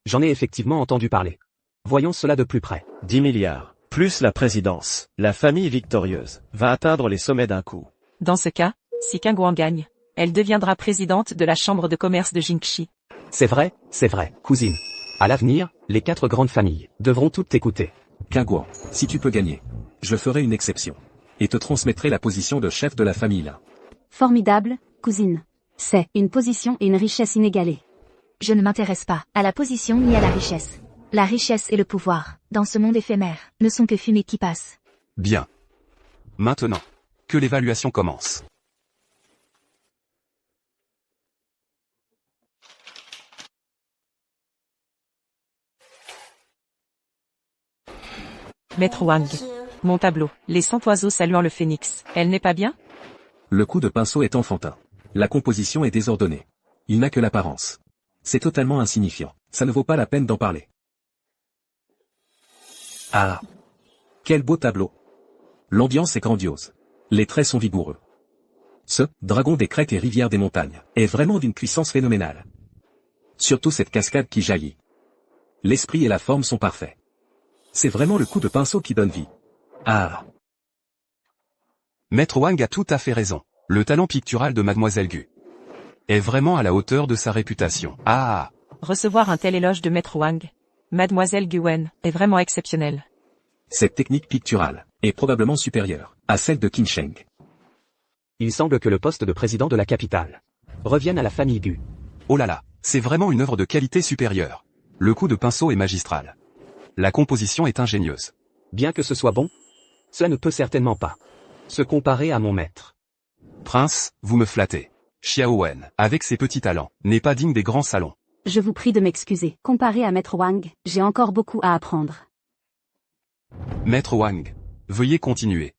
J'en ai effectivement entendu parler. Voyons cela de plus près. 10 milliards, plus la présidence, la famille victorieuse, va atteindre les sommets d'un coup. Dans ce cas, si Qingguan gagne, elle deviendra présidente de la chambre de commerce de Jingxi. C'est vrai, cousine. À l'avenir, les 4 grandes familles devront toutes t'écouter. Qingguan, si tu peux gagner, je ferai une exception. Et te transmettrai la position de chef de la famille Lin. Formidable, cousine. C'est une position et une richesse inégalées. Je ne m'intéresse pas à la position ni à la richesse. La richesse et le pouvoir, dans ce monde éphémère, ne sont que fumée qui passe. Bien. Maintenant, que l'évaluation commence. Maître Wang. Mon tableau. Les 100 oiseaux saluant le phénix. Elle n'est pas bien? Le coup de pinceau est enfantin. La composition est désordonnée. Il n'a que l'apparence. C'est totalement insignifiant. Ça ne vaut pas la peine d'en parler. Ah! Quel beau tableau! L'ambiance est grandiose. Les traits sont vigoureux. Ce dragon des crêtes et rivières des montagnes est vraiment d'une puissance phénoménale. Surtout cette cascade qui jaillit. L'esprit et la forme sont parfaits. C'est vraiment le coup de pinceau qui donne vie. Ah! Maître Wang a tout à fait raison. Le talent pictural de Mademoiselle Gu est vraiment à la hauteur de sa réputation. Ah! Recevoir un tel éloge de Maître Wang. Mademoiselle Gu Wen est vraiment exceptionnelle. Cette technique picturale est probablement supérieure à celle de Qin Sheng. Il semble que le poste de président de la capitale revienne à la famille Gu. Oh là là, c'est vraiment une œuvre de qualité supérieure. Le coup de pinceau est magistral. La composition est ingénieuse. Bien que ce soit bon, cela ne peut certainement pas se comparer à mon maître. Prince, vous me flattez. Xiao Wen, avec ses petits talents, n'est pas digne des grands salons. Je vous prie de m'excuser. Comparé à Maître Wang, j'ai encore beaucoup à apprendre. Maître Wang, veuillez continuer.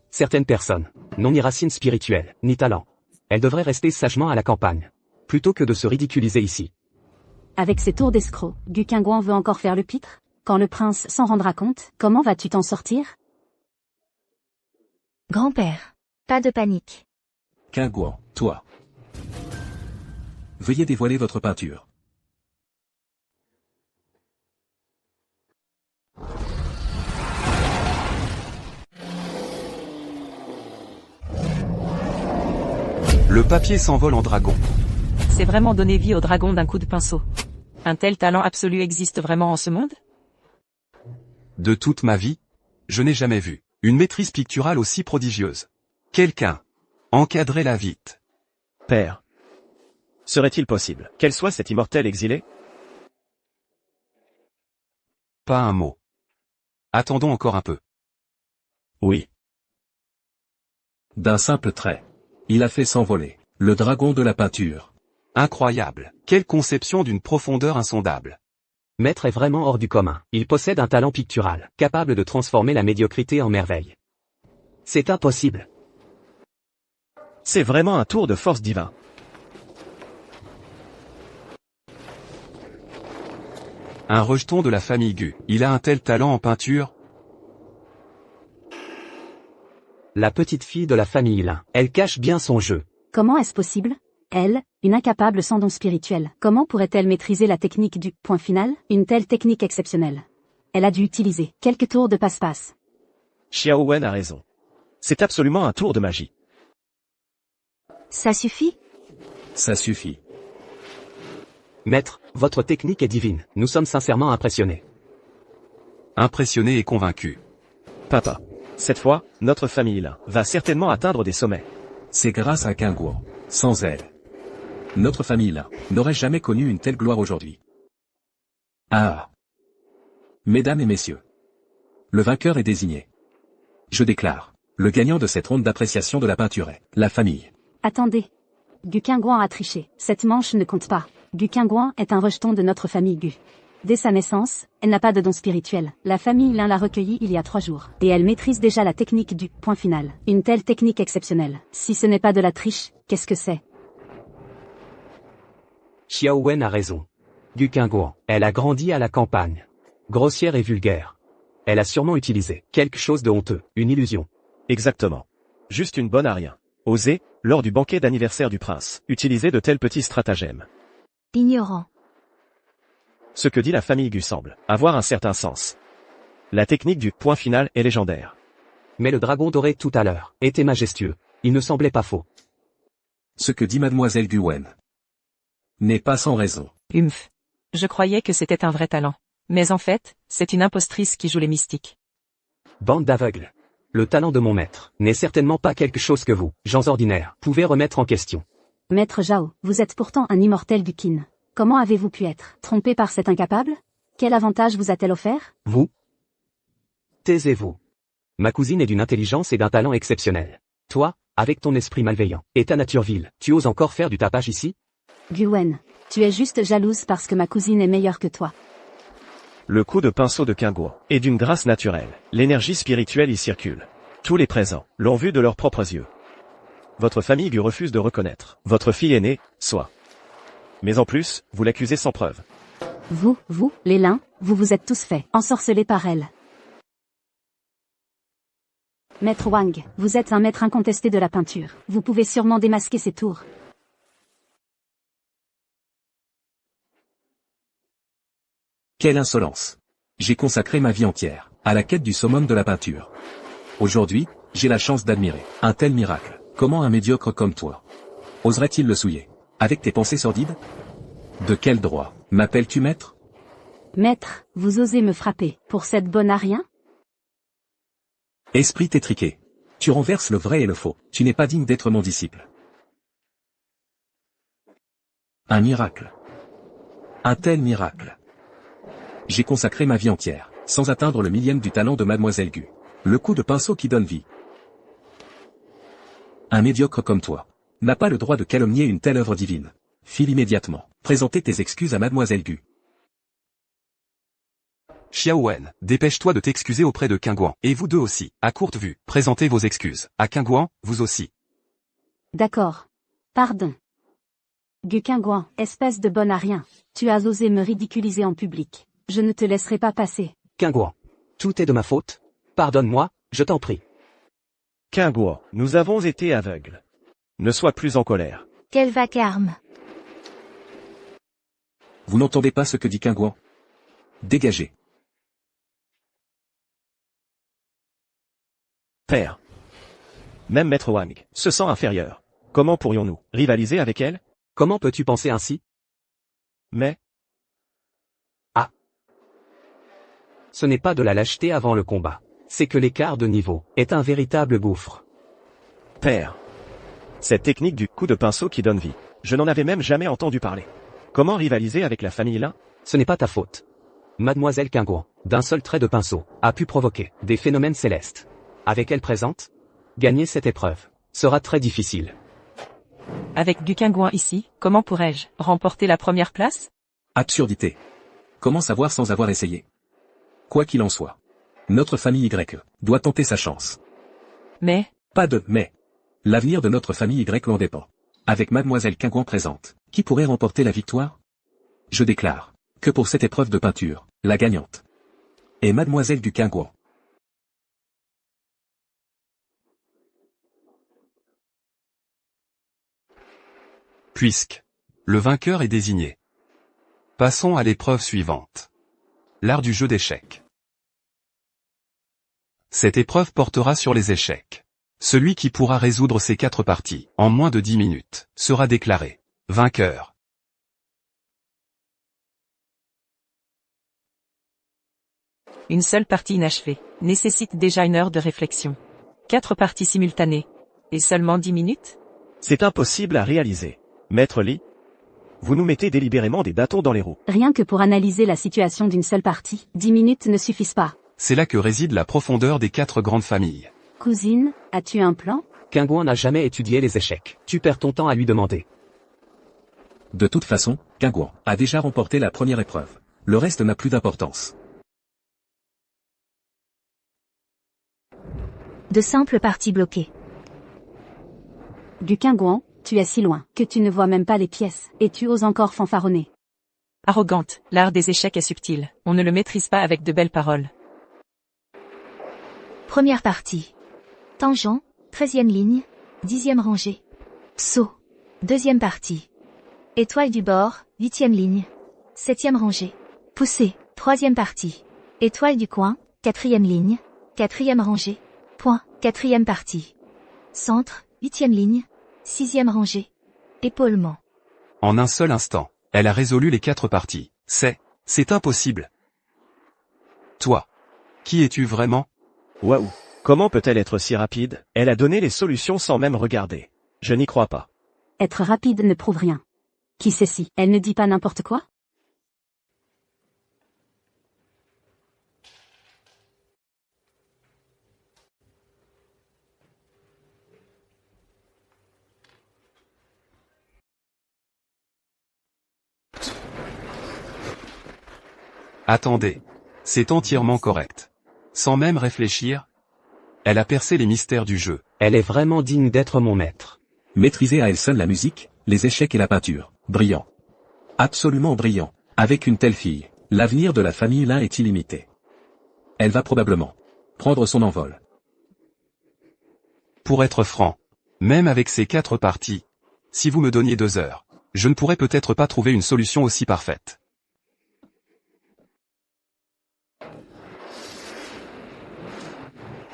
Certaines personnes n'ont ni racines spirituelles, ni talent. Elles devraient rester sagement à la campagne. plutôt que de se ridiculiser ici. Avec ces tours d'escroc, Gu Qingguan veut encore faire le pitre? Quand le prince s'en rendra compte, comment vas-tu t'en sortir? Grand-père. Pas de panique. Qingguan, toi. Veuillez dévoiler votre peinture. Le papier s'envole en dragon. C'est vraiment donner vie au dragon d'un coup de pinceau. Un tel talent absolu existe vraiment en ce monde? De toute ma vie, je n'ai jamais vu une maîtrise picturale aussi prodigieuse. Quelqu'un. Encadrez-la vite. Père. Serait-il possible qu'elle soit cette immortelle exilée? Pas un mot. Attendons encore un peu. Oui. D'un simple trait. Il a fait s'envoler le dragon de la peinture. Incroyable. Quelle conception d'une profondeur insondable. Maître est vraiment hors du commun. Il possède un talent pictural, capable de transformer la médiocrité en merveille. C'est impossible. C'est vraiment un tour de force divin. Un rejeton de la famille Gu. Il a un tel talent en peinture. La petite fille de la famille Lin. Elle cache bien son jeu. Comment est-ce possible? Elle, une incapable sans don spirituel, comment pourrait-elle maîtriser la technique du point final? Une telle technique exceptionnelle. Elle a dû utiliser quelques tours de passe-passe. Xiao Wen a raison. C'est absolument un tour de magie. Ça suffit? Ça suffit. Maître, votre technique est divine. Nous sommes sincèrement impressionnés. Impressionné et convaincu. Papa. Cette fois, notre famille là va certainement atteindre des sommets. C'est grâce à Qingguan. Sans elle, notre famille là n'aurait jamais connu une telle gloire aujourd'hui. Ah! Mesdames et messieurs, le vainqueur est désigné. Je déclare, le gagnant de cette ronde d'appréciation de la peinture est la famille. Attendez. Gu Qingguan a triché. Cette manche ne compte pas. Gu Qingguan est un rejeton de notre famille Gu. Dès sa naissance, elle n'a pas de don spirituel. La famille Lin l'a recueillie il y a 3 jours. Et elle maîtrise déjà la technique du point final. Une telle technique exceptionnelle. Si ce n'est pas de la triche, qu'est-ce que c'est? Xiao Wen a raison. Gu Qingguan. Elle a grandi à la campagne. Grossière et vulgaire. Elle a sûrement utilisé quelque chose de honteux, une illusion. Exactement. Juste une bonne à rien. Oser, lors du banquet d'anniversaire du prince, utiliser de tels petits stratagèmes. Ignorant. Ce que dit la famille Gu semble avoir un certain sens. La technique du point final est légendaire. Mais le dragon doré tout à l'heure était majestueux. Il ne semblait pas faux. Ce que dit mademoiselle Gu Wen n'est pas sans raison. Humph. Je croyais que c'était un vrai talent. Mais en fait, c'est une impostrice qui joue les mystiques. Bande d'aveugles. Le talent de mon maître n'est certainement pas quelque chose que vous, gens ordinaires, pouvez remettre en question. Maître Zhao, vous êtes pourtant un immortel du Qin. Comment avez-vous pu être trompé par cet incapable? Quel avantage vous a-t-elle offert? Vous? Taisez-vous. Ma cousine est d'une intelligence et d'un talent exceptionnel. Toi, avec ton esprit malveillant et ta nature vile, tu oses encore faire du tapage ici? Gu Wen, tu es juste jalouse parce que ma cousine est meilleure que toi. Le coup de pinceau de Qingguan est d'une grâce naturelle. L'énergie spirituelle y circule. Tous les présents l'ont vu de leurs propres yeux. Votre famille Gu refuse de reconnaître votre fille aînée, soit. Mais en plus, vous l'accusez sans preuve. Vous, les Lin, vous vous êtes tous fait ensorceler par elle. Maître Wang, vous êtes un maître incontesté de la peinture. Vous pouvez sûrement démasquer ces tours. Quelle insolence! J'ai consacré ma vie entière à la quête du summum de la peinture. Aujourd'hui, j'ai la chance d'admirer un tel miracle. Comment un médiocre comme toi oserait-il le souiller? Avec tes pensées sordides? De quel droit m'appelles-tu maître? Maître, vous osez me frapper pour cette bonne à rien? Esprit étriqué. Tu renverses le vrai et le faux. Tu n'es pas digne d'être mon disciple. Un miracle. Un tel miracle. J'ai consacré ma vie entière, sans atteindre le millième du talent de mademoiselle Gu. Le coup de pinceau qui donne vie. Un médiocre comme toi n'a pas le droit de calomnier une telle œuvre divine. File immédiatement présenter tes excuses à mademoiselle Gu. Xiao Wen, dépêche-toi de t'excuser auprès de Qingguan. Et vous deux aussi, à courte vue, présentez vos excuses. À Qingguan, vous aussi. D'accord. Pardon. Guqingguan, espèce de bon à rien. Tu as osé me ridiculiser en public. Je ne te laisserai pas passer. Qingguan. Tout est de ma faute. Pardonne-moi, je t'en prie. Qingguan, nous avons été aveugles. Ne sois plus en colère. Quel vacarme. Vous n'entendez pas ce que dit Qingguan? Dégagez. Père. Même Maître Wang se sent inférieur. Comment pourrions-nous rivaliser avec elle? Comment peux-tu penser ainsi? Mais, Ce n'est pas de la lâcheté avant le combat. C'est que l'écart de niveau est un véritable gouffre. père. Cette technique du coup de pinceau qui donne vie. Je n'en avais même jamais entendu parler. Comment rivaliser avec la famille Lin? Ce n'est pas ta faute. Mademoiselle Qingguan, d'un seul trait de pinceau, a pu provoquer des phénomènes célestes. Avec elle présente, gagner cette épreuve sera très difficile. Avec Guqingguan ici, comment pourrais-je remporter la première place? Absurdité. Comment savoir sans avoir essayé? Quoi qu'il en soit. Notre famille Y doit tenter sa chance. Mais, Pas de mais. L'avenir de notre famille Y en dépend. Avec Mademoiselle Qingguan présente, qui pourrait remporter la victoire? Je déclare que pour cette épreuve de peinture, la gagnante est Mademoiselle Guqingguan. Puisque le vainqueur est désigné. Passons à l'épreuve suivante. L'art du jeu d'échecs. Cette épreuve portera sur les échecs. Celui qui pourra résoudre ces 4 parties en moins de 10 minutes sera déclaré vainqueur. une seule partie inachevée nécessite déjà 1 heure de réflexion. 4 parties simultanées. Et seulement 10 minutes? C'est impossible à réaliser. Maître Li, vous nous mettez délibérément des bâtons dans les roues. Rien que pour analyser la situation d'une seule partie, 10 minutes ne suffisent pas. C'est là que réside la profondeur des 4 grandes familles. Cousine, as-tu un plan? Qingguan n'a jamais étudié les échecs. Tu perds ton temps à lui demander. De toute façon, Qingguan a déjà remporté la première épreuve. Le reste n'a plus d'importance. De simples parties bloquées. Guqingguan, tu es si loin que tu ne vois même pas les pièces, et tu oses encore fanfaronner. Arrogante, l'art des échecs est subtil. On ne le maîtrise pas avec de belles paroles. Première partie. Tangent, 13e ligne, 10e rangée. Psaut. Deuxième partie. Étoile du bord, 8e ligne, 7e rangée. Poussée, 3e partie. Étoile du coin, 4e ligne, 4e rangée. Point, 4e partie. Centre, 8e ligne, 6e rangée. Épaulement. En un seul instant, elle a résolu les 4 parties. C'est impossible. Toi. Qui es-tu vraiment? Waouh. Comment peut-elle être si rapide? Elle a donné les solutions sans même regarder. Je n'y crois pas. Être rapide ne prouve rien. Qui sait si elle ne dit pas n'importe quoi? Attendez. C'est entièrement correct. Sans même réfléchir, elle a percé les mystères du jeu. Elle est vraiment digne d'être mon maître. Maîtriser à elle seule la musique, les échecs et la peinture. Brillant. Absolument brillant. Avec une telle fille, l'avenir de la famille Lin est illimité. Elle va probablement prendre son envol. Pour être franc, même avec ces 4 parties, si vous me donniez 2 heures, je ne pourrais peut-être pas trouver une solution aussi parfaite.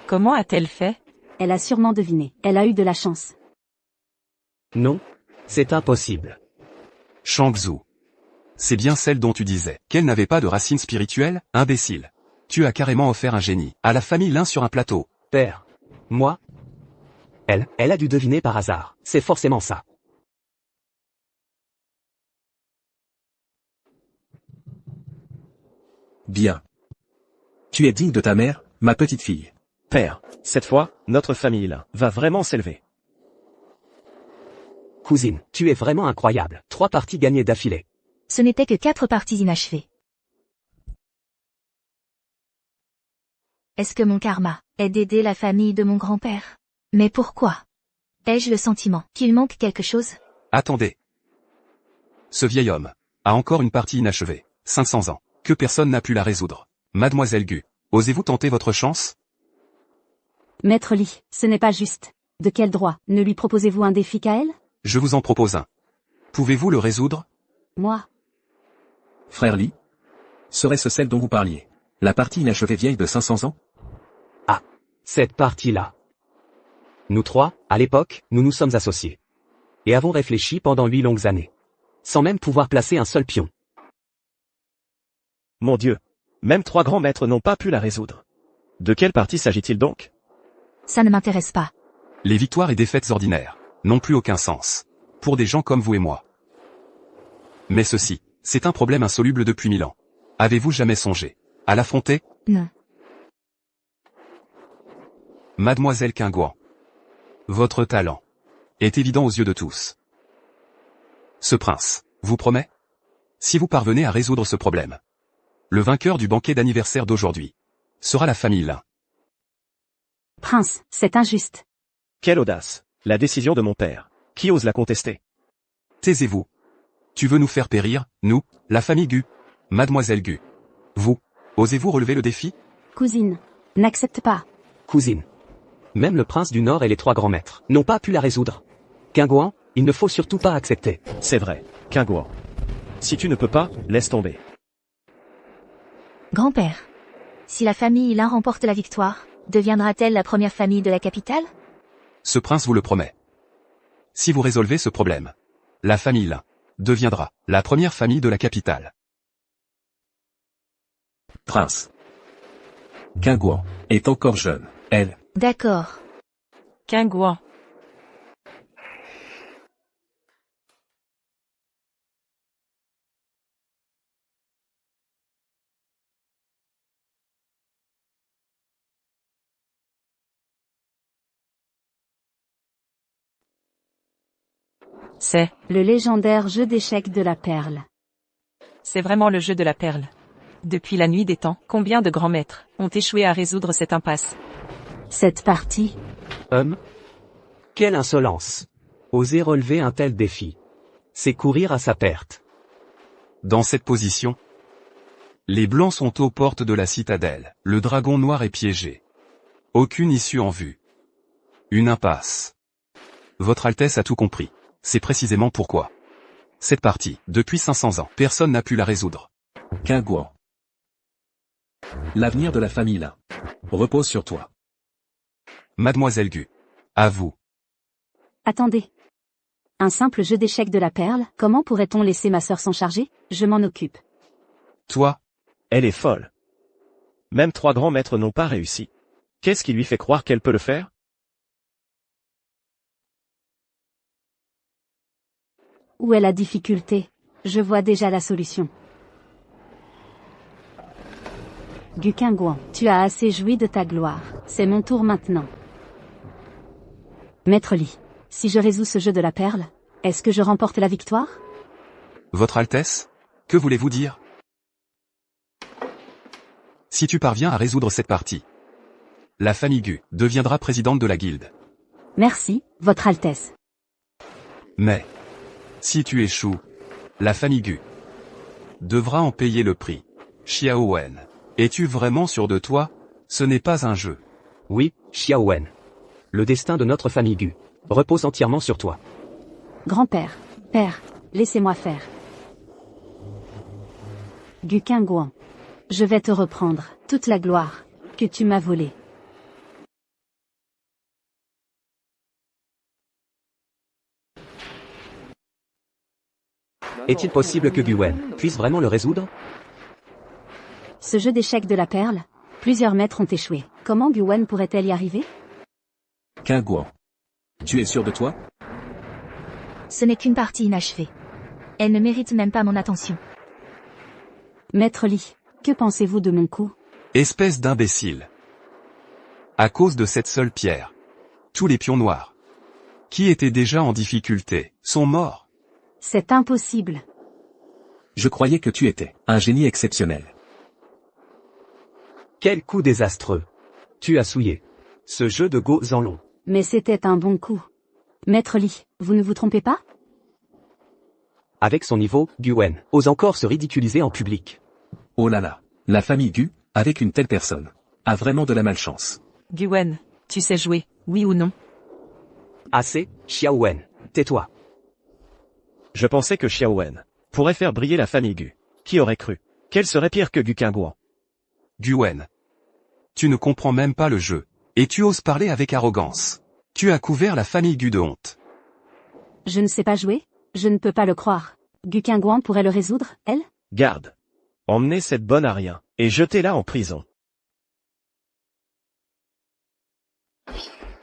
Comment a-t-elle fait? Elle a sûrement deviné. Elle a eu de la chance. Non, c'est impossible. Shangzhou. C'est bien celle dont tu disais qu'elle n'avait pas de racines spirituelles, imbécile. Tu as carrément offert un génie à la famille Lin sur un plateau. Père. Moi? Elle a dû deviner par hasard. C'est forcément ça. Bien. Tu es digne de ta mère, ma petite fille. Père, cette fois, notre famille Lin va vraiment s'élever. Cousine, tu es vraiment incroyable. 3 parties gagnées d'affilée. Ce n'était que 4 parties inachevées. Est-ce que mon karma est d'aider la famille de mon grand-père? Mais pourquoi? Ai-je le sentiment qu'il manque quelque chose? Attendez. Ce vieil homme a encore une partie inachevée. 500 ans. Que personne n'a pu la résoudre. Mademoiselle Gu, osez-vous tenter votre chance? Maître Li, ce n'est pas juste. De quel droit ne lui proposez-vous un défi qu'à elle? Je vous en propose un. Pouvez-vous le résoudre? Moi? Frère Li? Serait-ce celle dont vous parliez? La partie inachevée vieille de 500 ans? Cette partie-là. Nous trois, à l'époque, nous nous sommes associés. Et avons réfléchi pendant 8 longues années. Sans même pouvoir placer un seul pion. Mon Dieu. Même 3 grands maîtres n'ont pas pu la résoudre. De quelle partie s'agit-il donc? Ça ne m'intéresse pas. Les victoires et défaites ordinaires n'ont plus aucun sens. Pour des gens comme vous et moi. Mais ceci, c'est un problème insoluble depuis 1000 ans. Avez-vous jamais songé à l'affronter? Non. Mademoiselle Qingguan. Votre talent est évident aux yeux de tous. Ce prince vous promet? Si vous parvenez à résoudre ce problème, le vainqueur du banquet d'anniversaire d'aujourd'hui sera la famille Lin. Prince, c'est injuste. Quelle audace. La décision de mon père. Qui ose la contester? Taisez-vous. Tu veux nous faire périr, nous, la famille Gu? Mademoiselle Gu. Vous, osez-vous relever le défi? Cousine, n'accepte pas. Cousine. Même le prince du Nord et les 3 grands maîtres n'ont pas pu la résoudre. Qingguan, il ne faut surtout pas accepter. C'est vrai. Qingguan. Si tu ne peux pas, laisse tomber. Grand-père. Si la famille Lin remporte la victoire, deviendra-t-elle la première famille de la capitale? Ce prince vous le promet. Si vous résolvez ce problème, la famille Lin deviendra la première famille de la capitale. Prince. Qingguan est encore jeune. Elle. D'accord. Qingguan. C'est Le légendaire jeu d'échecs de la perle. vraiment le jeu de la perle. Depuis la nuit des temps, combien de grands maîtres ont échoué à résoudre cette impasse? Cette partie, Quelle insolence. Oser relever un tel défi. C'est courir à sa perte. Dans cette position, les Blancs sont aux portes de la citadelle. Le dragon noir est piégé. Aucune issue en vue. Une impasse. Votre Altesse a tout compris. C'est précisément pourquoi. Cette partie, depuis 500 ans, personne n'a pu la résoudre. Qingguan. L'avenir de la famille Lin repose sur toi. Mademoiselle Gu. À vous. attendez. Un simple jeu d'échecs de la perle, comment pourrait-on laisser ma sœur s'en charger? Je m'en occupe. Toi, Elle est folle. Même 3 grands maîtres n'ont pas réussi. Qu'est-ce qui lui fait croire qu'elle peut le faire? Où est la difficulté? Je vois déjà la solution. Gu Qingguan, tu as assez joui de ta gloire. C'est mon tour maintenant. Maître Li, si je résous ce jeu de la perle, est-ce que je remporte la victoire? Votre Altesse, que voulez-vous dire? Si tu parviens à résoudre cette partie, la famille Gu deviendra présidente de la guilde. Merci, Votre Altesse. Mais, si tu échoues, la famille Gu devra en payer le prix. Xiao Wen, es-tu vraiment sûr de toi? Ce n'est pas un jeu. Oui, Xiao Wen. Le destin de notre famille Gu repose entièrement sur toi. Grand-père, père, laissez-moi faire. Gu Qingguan, je vais te reprendre toute la gloire que tu m'as volée. Est-il possible que Gu Wen puisse vraiment le résoudre? Ce jeu d'échecs de la perle, plusieurs maîtres ont échoué. Comment Gu Wen pourrait-elle y arriver? Qingguan. Tu es sûr de toi? Ce n'est qu'une partie inachevée. Elle ne mérite même pas mon attention. Maître Li, que pensez-vous de mon coup? Espèce d'imbécile. À cause de cette seule pierre, tous les pions noirs, qui étaient déjà en difficulté, sont morts. C'est impossible. Je croyais que tu étais un génie exceptionnel. Quel coup désastreux. Tu as souillé ce jeu de Go Zanlong. Mais c'était un bon coup. Maître Li, vous ne vous trompez pas? Avec son niveau, Guen ose encore se ridiculiser en public. Oh là là, la famille Gu, avec une telle personne, a vraiment de la malchance. Guen, tu sais jouer, oui ou non? Assez, Xiaowen, tais-toi. Je pensais que Xiaowen pourrait faire briller la famille Gu. Qui aurait cru qu'elle serait pire que Gu Qingguan? Guen. Tu ne comprends même pas le jeu. Et tu oses parler avec arrogance. Tu as couvert la famille Gu de honte. Je ne sais pas jouer? Je ne peux pas le croire. Gu Qingguan pourrait le résoudre, elle? Garde. Emmenez cette bonne à rien, et jetez-la en prison.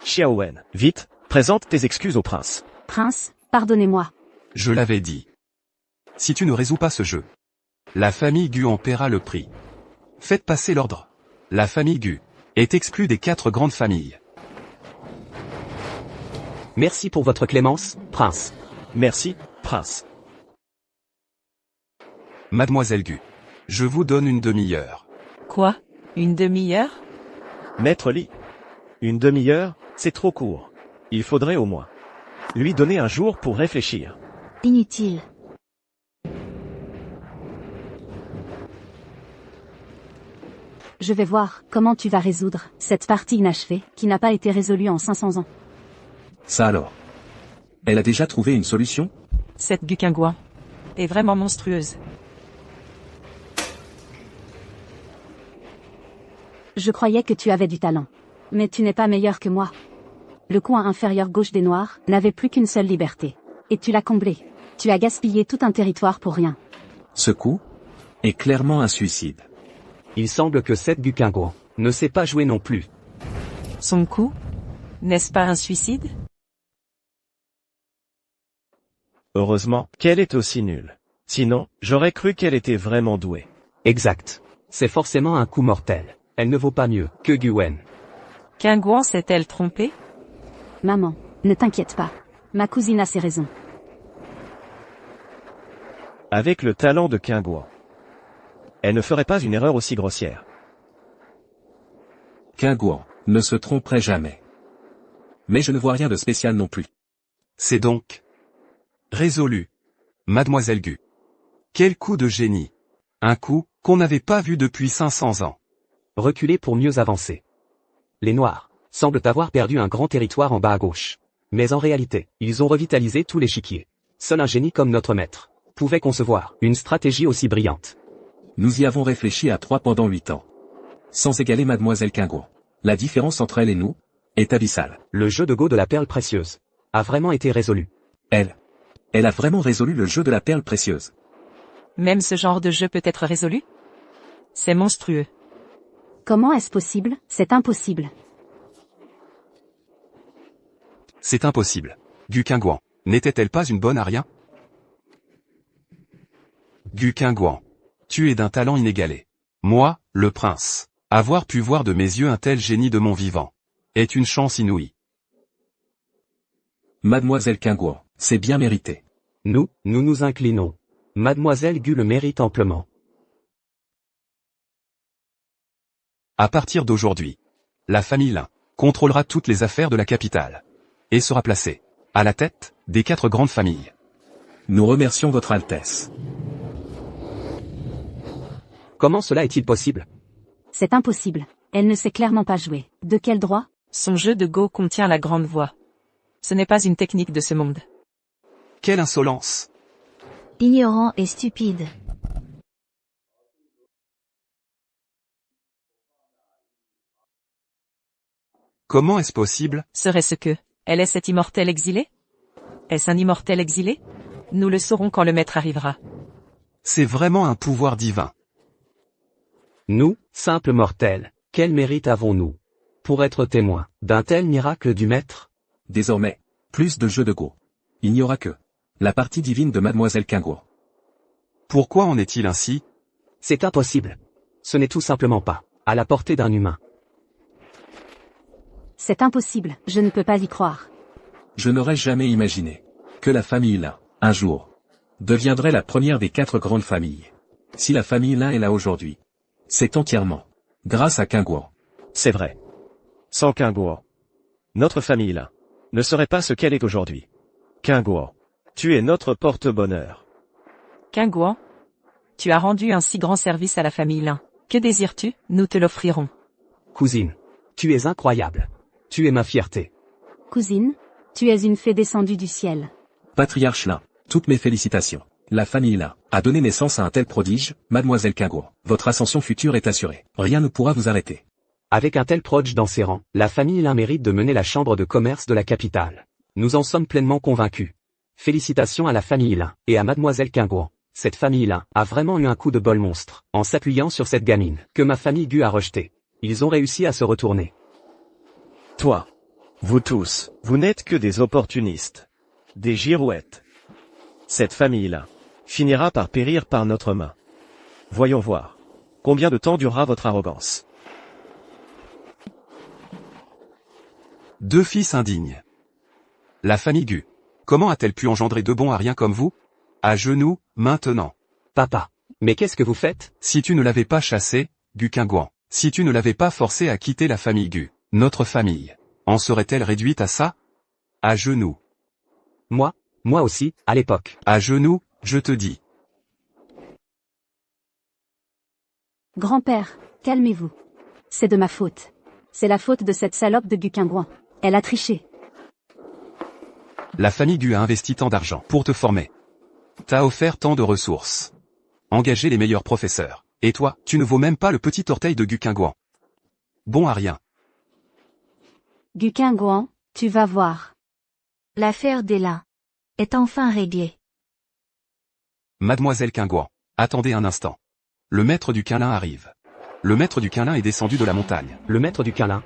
Xiaowen, vite, présente tes excuses au prince. Prince, pardonnez-moi. Je l'avais dit. Si tu ne résous pas ce jeu, la famille Gu en paiera le prix. Faites passer l'ordre. La famille Gu est exclue des 4 grandes familles. Merci pour votre clémence, prince. Merci, prince. Mademoiselle Gu, je vous donne une demi-heure. Quoi? Une demi-heure? Maître Li. Une demi-heure, c'est trop court. Il faudrait au moins lui donner un jour pour réfléchir. Inutile. Je vais voir comment tu vas résoudre cette partie inachevée qui n'a pas été résolue en 500 ans. Ça alors. Elle a déjà trouvé une solution? Cette Gu Qingguan est vraiment monstrueuse. Je croyais que tu avais du talent. Mais tu n'es pas meilleur que moi. Le coin inférieur gauche des Noirs n'avait plus qu'une seule liberté. Et tu l'as comblé. Tu as gaspillé tout un territoire pour rien. Ce coup est clairement un suicide. Il semble que cette Gu Qingguan ne sait pas jouer non plus. Son coup? N'est-ce pas un suicide? Heureusement qu'elle est aussi nulle. Sinon, j'aurais cru qu'elle était vraiment douée. Exact. C'est forcément un coup mortel. Elle ne vaut pas mieux que Guen. Qingguan s'est-elle trompée? Maman, ne t'inquiète pas. Ma cousine a ses raisons. Avec le talent de Qingguan, elle ne ferait pas une erreur aussi grossière. Qingguan ne se tromperait jamais. Mais je ne vois rien de spécial non plus. C'est donc résolu. Mademoiselle Gu. Quel coup de génie. Un coup qu'on n'avait pas vu depuis 500 ans. Reculer pour mieux avancer. Les Noirs semblent avoir perdu un grand territoire en bas à gauche. Mais en réalité, ils ont revitalisé tout l'échiquier. Seul un génie comme notre maître pouvait concevoir une stratégie aussi brillante. Nous y avons réfléchi à 3 pendant 8 ans. Sans égaler Mademoiselle Qingguan. La différence entre elle et nous est abyssale. Le jeu de Go de la perle précieuse a vraiment été résolu. Elle a vraiment résolu le jeu de la perle précieuse. Même ce genre de jeu peut être résolu? C'est monstrueux. Comment est-ce possible? C'est impossible. C'est impossible. Gu Qingguan n'était-elle pas une bonne à rien? Gu Qingguan, tu es d'un talent inégalé. Moi, le prince, avoir pu voir de mes yeux un tel génie de mon vivant, est une chance inouïe. Mademoiselle Qingguan, c'est bien mérité. Nous nous inclinons. Mademoiselle Gu le mérite amplement. À partir d'aujourd'hui, la famille Lin contrôlera toutes les affaires de la capitale et sera placée à la tête des 4 grandes familles. Nous remercions Votre Altesse. Comment cela est-il possible? C'est impossible. Elle ne sait clairement pas jouer. De quel droit? Son jeu de Go contient la grande voix. Ce n'est pas une technique de ce monde. Quelle insolence! Ignorant et stupide. Comment est-ce possible? Serait-ce que elle est cet immortel exilé? Est-ce un immortel exilé? Nous le saurons quand le maître arrivera. C'est vraiment un pouvoir divin. Nous, simples mortels, quel mérite avons-nous pour être témoins d'un tel miracle du maître? Désormais, plus de jeux de Go. Il n'y aura que la partie divine de Mademoiselle Qingguan. Pourquoi en est-il ainsi? C'est impossible. Ce n'est tout simplement pas à la portée d'un humain. C'est impossible, je ne peux pas y croire. Je n'aurais jamais imaginé que la famille Lin, un jour, deviendrait la première des 4 grandes familles. Si la famille Lin est là aujourd'hui, c'est entièrement grâce à Qingguan. C'est vrai. Sans Qingguan, notre famille là ne serait pas ce qu'elle est aujourd'hui. Qingguan, tu es notre porte-bonheur. Qingguan, tu as rendu un si grand service à la famille Lin. Que désires-tu? Nous te l'offrirons. Cousine, tu es incroyable. Tu es ma fierté. Cousine, tu es une fée descendue du ciel. Patriarche Lin, toutes mes félicitations. La famille Lin a donné naissance à un tel prodige, mademoiselle Qingguan. Votre ascension future est assurée. Rien ne pourra vous arrêter. Avec un tel prodige dans ses rangs, la famille Lin mérite de mener la chambre de commerce de la capitale. Nous en sommes pleinement convaincus. Félicitations à la famille Lin et à mademoiselle Qingguan. Cette famille Lin a vraiment eu un coup de bol monstre, en s'appuyant sur cette gamine, que ma famille Gu a rejetée. Ils ont réussi à se retourner. Toi. Vous tous, vous n'êtes que des opportunistes. Des girouettes. Cette famille-là finira par périr par notre main. Voyons voir. Combien de temps durera votre arrogance? Deux fils indignes. La famille Gu. Comment a-t-elle pu engendrer deux bons ariens comme vous? À genoux, maintenant. Papa. Mais qu'est-ce que vous faites? Si tu ne l'avais pas chassé, Gu Qingguan, si tu ne l'avais pas forcé à quitter la famille Gu, notre famille, en serait-elle réduite à ça? À genoux. Moi aussi, à l'époque. À genoux, je te dis. Grand-père, calmez-vous. C'est de ma faute. C'est la faute de cette salope de Gu Qingguan. Elle a triché. La famille Gu a investi tant d'argent pour te former. T'as offert tant de ressources. Engagé les meilleurs professeurs. Et toi, tu ne vaux même pas le petit orteil de Gu Qingguan. Bon à rien. Gu Qingguan, tu vas voir. L'affaire des Lin est enfin réglée. Mademoiselle Qingguan, attendez un instant. Le maître du Qinlin arrive. Le maître du Qinlin est descendu de la montagne. Le maître du Qinlin.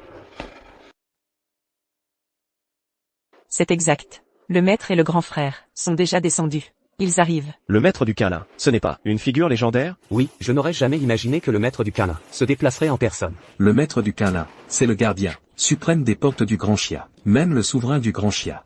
C'est exact. Le maître et le grand frère sont déjà descendus. Ils arrivent. Le maître du Qinlin, ce n'est pas une figure légendaire? Oui, je n'aurais jamais imaginé que le maître du Qinlin se déplacerait en personne. Le maître du Qinlin, c'est le gardien suprême des portes du Grand Xia. Même le souverain du Grand Xia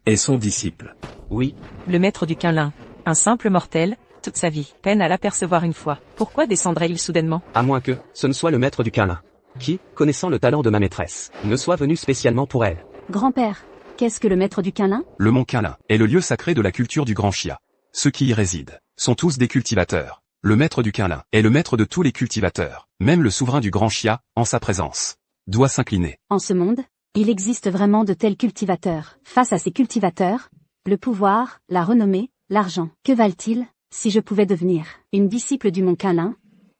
est son disciple. Oui, Le maître du Qinlin, un simple mortel, toute sa vie, peine à l'apercevoir une fois. Pourquoi descendrait-il soudainement? à moins que ce ne soit le maître du Qinlin, qui, connaissant le talent de ma maîtresse, ne soit venu spécialement pour elle. Grand-père, qu'est-ce que le maître du Qinlin? Le mont Qinlin est le lieu sacré de la culture du Grand Xia. Ceux qui y résident sont tous des cultivateurs. Le maître du Qinlin est le maître de tous les cultivateurs. Même le souverain du Grand Xia, en sa présence, doit s'incliner. En ce monde, il existe vraiment de tels cultivateurs. Face à ces cultivateurs, le pouvoir, la renommée, l'argent, que valent-ils? Si je pouvais devenir une disciple du mont Qinlin,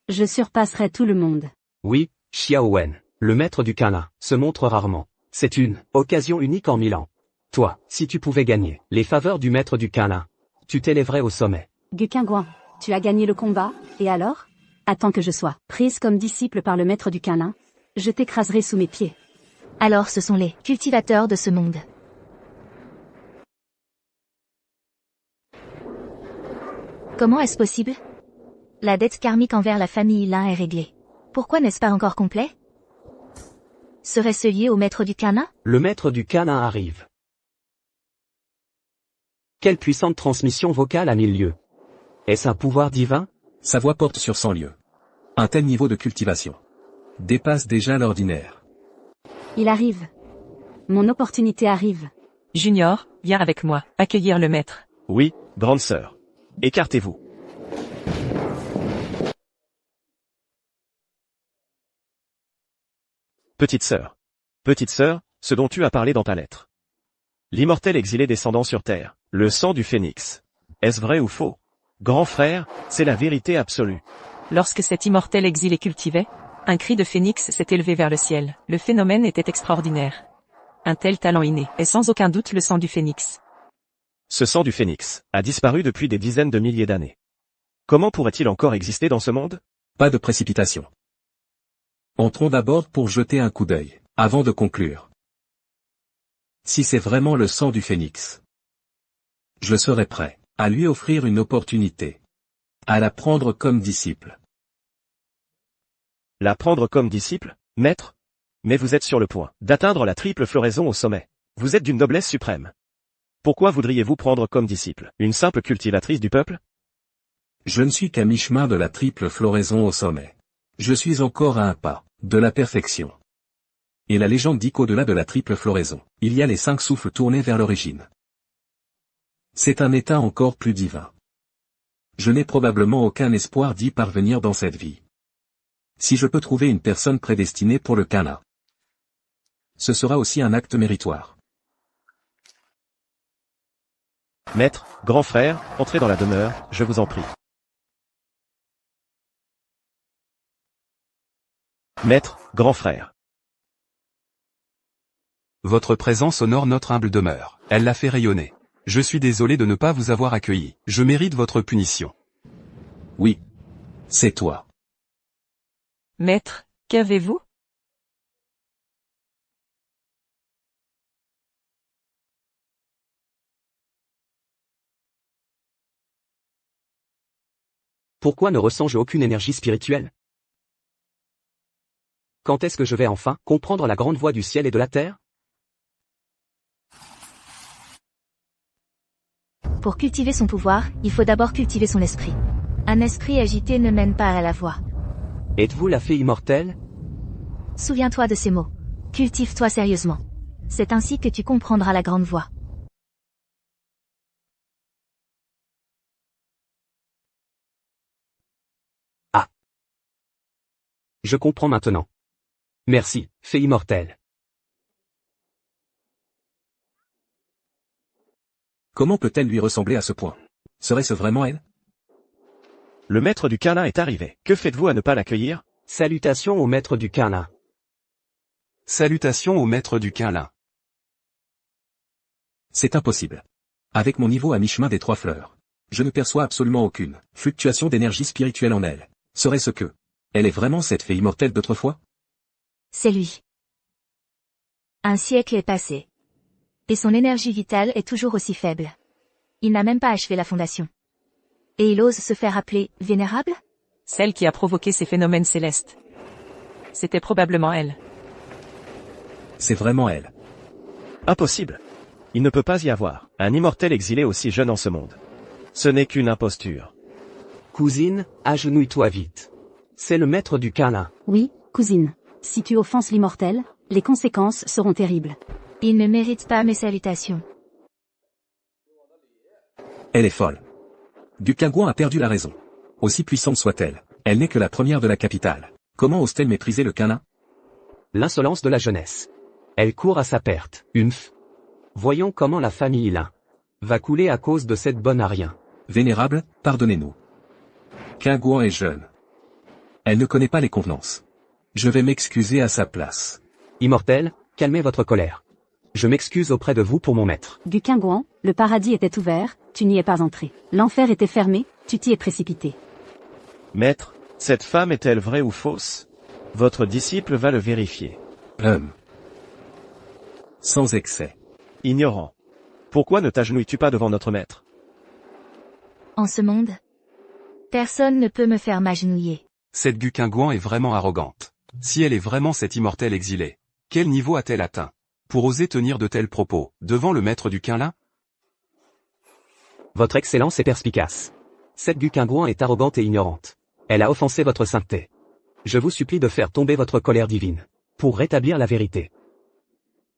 je surpasserais tout le monde. Oui, Xiao Wen, le maître du Qinlin, se montre rarement. C'est une occasion unique en 1000 ans. Toi, si tu pouvais gagner les faveurs du maître du Qinlin, tu t'élèverais au sommet. Gu Qingguan, tu as gagné le combat, et alors? Attends que je sois prise comme disciple par le maître du Qinlin, je t'écraserai sous mes pieds. Alors ce sont les cultivateurs de ce monde. Comment est-ce possible? La dette karmique envers la famille Lin est réglée. Pourquoi n'est-ce pas encore complet? Serait-ce lié au maître du Qinlin? Le maître du Qinlin arrive. Quelle puissante transmission vocale à 1000 lieues. Est-ce un pouvoir divin? Sa voix porte sur 100 lieues. Un tel niveau de cultivation dépasse déjà l'ordinaire. Il arrive. Mon opportunité arrive. Junior, viens avec moi, accueillir le maître. Oui, grande sœur. Écartez-vous. Petite sœur, ce dont tu as parlé dans ta lettre. L'immortel exilé descendant sur terre, le sang du phénix. Est-ce vrai ou faux? Grand frère, c'est la vérité absolue. Lorsque cet immortel exilé cultivait, un cri de phénix s'est élevé vers le ciel. Le phénomène était extraordinaire. Un tel talent inné est sans aucun doute le sang du phénix. Ce sang du phénix a disparu depuis des dizaines de milliers d'années. Comment pourrait-il encore exister dans ce monde? Pas de précipitation. Entrons d'abord pour jeter un coup d'œil, avant de conclure. Si c'est vraiment le sang du phénix, je serai prêt à lui offrir une opportunité. À la prendre comme disciple. La prendre comme disciple, maître? Mais vous êtes sur le point d'atteindre la triple floraison au sommet. Vous êtes d'une noblesse suprême. Pourquoi voudriez-vous prendre comme disciple une simple cultivatrice du peuple? Je ne suis qu'à mi-chemin de la triple floraison au sommet. Je suis encore à un pas de la perfection. Et la légende dit qu'au-delà de la triple floraison, il y a les 5 souffles tournés vers l'origine. C'est un état encore plus divin. Je n'ai probablement aucun espoir d'y parvenir dans cette vie. Si je peux trouver une personne prédestinée pour le Kana, ce sera aussi un acte méritoire. Maître, grand frère, entrez dans la demeure, je vous en prie. Maître, grand frère. Votre présence honore notre humble demeure. Elle l'a fait rayonner. Je suis désolé de ne pas vous avoir accueilli. Je mérite votre punition. Oui. C'est toi. Maître, qu'avez-vous? Pourquoi ne ressens-je aucune énergie spirituelle? Quand est-ce que je vais enfin comprendre la grande voie du ciel et de la terre? Pour cultiver son pouvoir, il faut d'abord cultiver son esprit. Un esprit agité ne mène pas à la voie. Êtes-vous la fée immortelle? Souviens-toi de ces mots. Cultive-toi sérieusement. C'est ainsi que tu comprendras la grande voie. Je comprends maintenant. Merci, fée immortelle. Comment peut-elle lui ressembler à ce point? Serait-ce vraiment elle? Le maître du Kana est arrivé. Que faites-vous à ne pas l'accueillir? Salutations au maître du Kana. Salutations au maître du Kana. C'est impossible. Avec mon niveau à mi-chemin des 3 fleurs, je ne perçois absolument aucune fluctuation d'énergie spirituelle en elle. Serait-ce que elle est vraiment cette fée immortelle d'autrefois? C'est lui. Un siècle est passé. Et son énergie vitale est toujours aussi faible. Il n'a même pas achevé la fondation. Et il ose se faire appeler vénérable? Celle qui a provoqué ces phénomènes célestes. C'était probablement elle. C'est vraiment elle. Impossible. Il ne peut pas y avoir un immortel exilé aussi jeune en ce monde. Ce n'est qu'une imposture. Cousine, agenouille-toi vite. C'est le maître du Kana. Oui, cousine. Si tu offenses l'immortel, les conséquences seront terribles. Il ne mérite pas mes salutations. Elle est folle. Du Kagouan a perdu la raison. Aussi puissante soit-elle, elle n'est que la première de la capitale. Comment ose-t-elle mépriser le Kana? L'insolence de la jeunesse. Elle court à sa perte. Voyons comment la famille Lin va couler à cause de cette bonne à rien. Vénérable, pardonnez-nous. Kagouan est jeune. Elle ne connaît pas les convenances. Je vais m'excuser à sa place. Immortel, calmez votre colère. Je m'excuse auprès de vous pour mon maître. Du Kingouan, le paradis était ouvert, tu n'y es pas entré. L'enfer était fermé, tu t'y es précipité. Maître, cette femme est-elle vraie ou fausse? Votre disciple va le vérifier. Sans excès. Ignorant. Pourquoi ne t'agenouilles-tu pas devant notre maître? En ce monde, personne ne peut me faire m'agenouiller. Cette Gukingouan est vraiment arrogante. Si elle est vraiment cette immortelle exilée, quel niveau a-t-elle atteint pour oser tenir de tels propos devant le maître du Kinlin? Votre excellence est perspicace. Cette Gukingouan est arrogante et ignorante. Elle a offensé votre sainteté. Je vous supplie de faire tomber votre colère divine pour rétablir la vérité.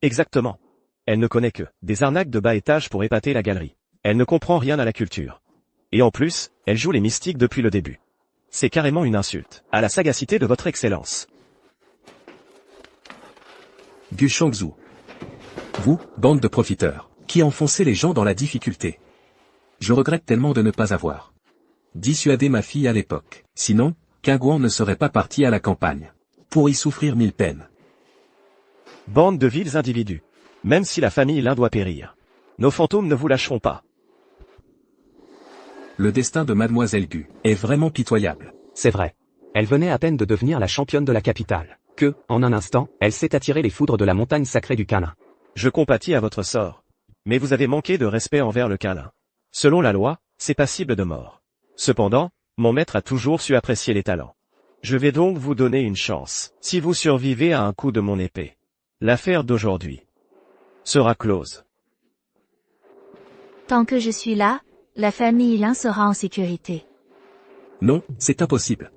Exactement. Elle ne connaît que des arnaques de bas étage pour épater la galerie. Elle ne comprend rien à la culture. Et en plus, elle joue les mystiques depuis le début. C'est carrément une insulte à la sagacité de votre excellence. Gu Shangzhu. Vous, bande de profiteurs, qui enfoncez les gens dans la difficulté. Je regrette tellement de ne pas avoir dissuadé ma fille à l'époque. Sinon, Kingouan ne serait pas parti à la campagne pour y souffrir 1000 peines. Bande de vils individus. Même si la famille Lin doit périr, nos fantômes ne vous lâcheront pas. Le destin de Mademoiselle Gu est vraiment pitoyable. C'est vrai. Elle venait à peine de devenir la championne de la capitale. Que, en un instant, elle s'est attirée les foudres de la montagne sacrée du Kinlin. Je compatis à votre sort. Mais vous avez manqué de respect envers le Kinlin. Selon la loi, c'est passible de mort. Cependant, mon maître a toujours su apprécier les talents. Je vais donc vous donner une chance, si vous survivez à un coup de mon épée. L'affaire d'aujourd'hui sera close. Tant que je suis là, la famille Lin sera en sécurité. Non, c'est impossible.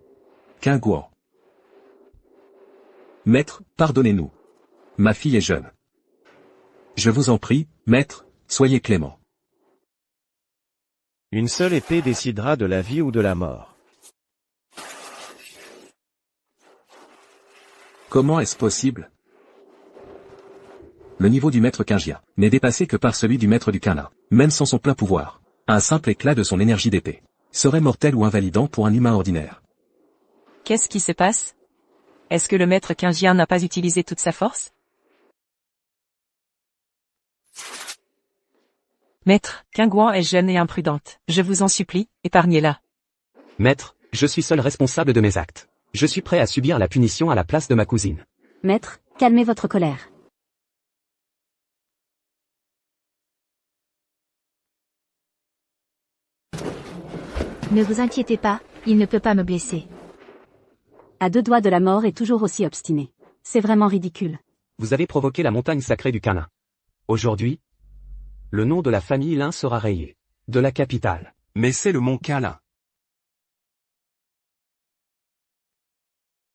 Kingouan. Maître, pardonnez-nous. Ma fille est jeune. Je vous en prie, maître, soyez clément. Une seule épée décidera de la vie ou de la mort. Comment est-ce possible? Le niveau du maître Quingien n'est dépassé que par celui du maître du Quinlin, même sans son plein pouvoir. Un simple éclat de son énergie d'épée serait mortel ou invalidant pour un humain ordinaire. Qu'est-ce qui se passe? Est-ce que le maître Quingien n'a pas utilisé toute sa force? Maître, Qingguan est jeune et imprudente. Je vous en supplie, épargnez-la. Maître, je suis seul responsable de mes actes. Je suis prêt à subir la punition à la place de ma cousine. Maître, calmez votre colère. Ne vous inquiétez pas, il ne peut pas me blesser. À 2 doigts de la mort et toujours aussi obstiné. C'est vraiment ridicule. Vous avez provoqué la montagne sacrée du Quinlin. Aujourd'hui, le nom de la famille Lin sera rayé. De la capitale. Mais c'est le mont Quinlin.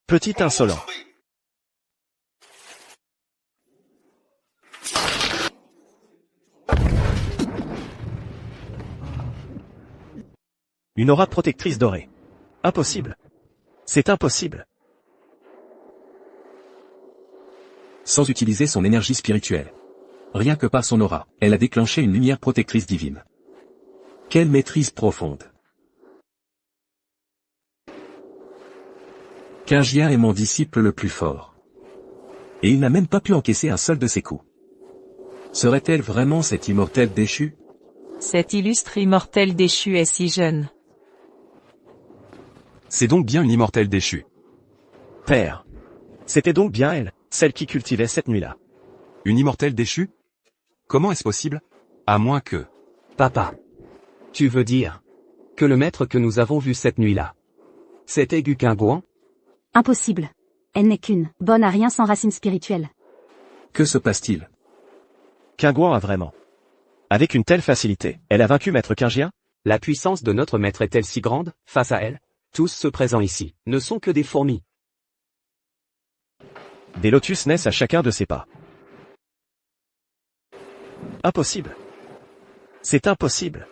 Petit insolent. Une aura protectrice dorée. Impossible. C'est impossible. Sans utiliser son énergie spirituelle. Rien que par son aura, elle a déclenché une lumière protectrice divine. Quelle maîtrise profonde. Quingien est mon disciple le plus fort. Et il n'a même pas pu encaisser un seul de ses coups. Serait-elle vraiment cet immortel déchu? Cet illustre immortel déchu est si jeune. C'est donc bien une immortelle déchue. Père. C'était donc bien elle, celle qui cultivait cette nuit-là. Une immortelle déchue? Comment est-ce possible? À moins que... Papa. Tu veux dire que le maître que nous avons vu cette nuit-là, c'était Gu Qingguan? Impossible. Elle n'est qu'une bonne à rien sans racine spirituelle. Que se passe-t-il? Qingguan a vraiment. Avec une telle facilité, elle a vaincu Maître Quingien? La puissance de notre maître est-elle si grande, face à elle? Tous ceux présents ici ne sont que des fourmis. Des lotus naissent à chacun de ses pas. Impossible. C'est impossible.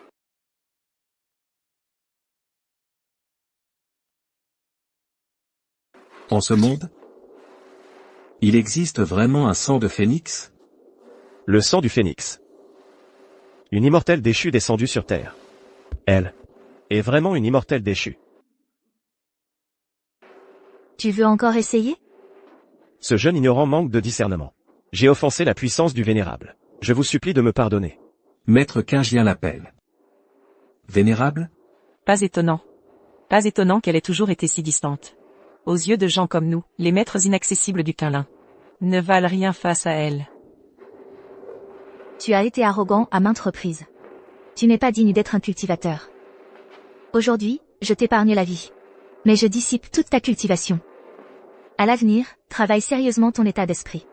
En ce monde, il existe vraiment un sang de phénix? Le sang du phénix. Une immortelle déchue descendue sur Terre. Elle est vraiment une immortelle déchue. Tu veux encore essayer? Ce jeune ignorant manque de discernement. J'ai offensé la puissance du Vénérable. Je vous supplie de me pardonner. Maître Quingien l'appelle. Vénérable? Pas étonnant. Pas étonnant qu'elle ait toujours été si distante. Aux yeux de gens comme nous, les maîtres inaccessibles du Quinlin ne valent rien face à elle. Tu as été arrogant à maintes reprises. Tu n'es pas digne d'être un cultivateur. Aujourd'hui, je t'épargne la vie. Mais je dissipe toute ta cultivation. À l'avenir, travaille sérieusement ton état d'esprit.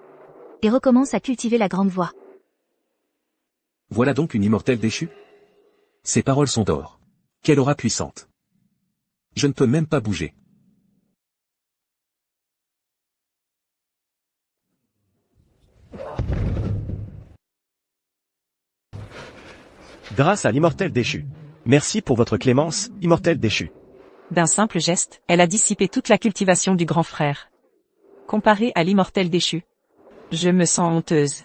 Et recommence à cultiver la grande voie. Voilà donc une immortelle déchue? Ces paroles sont d'or. Quelle aura puissante. Je ne peux même pas bouger. Grâce à l'immortel déchu. Merci pour votre clémence, immortel déchu. D'un simple geste, elle a dissipé toute la cultivation du grand frère. Comparée à l'immortel déchu, je me sens honteuse.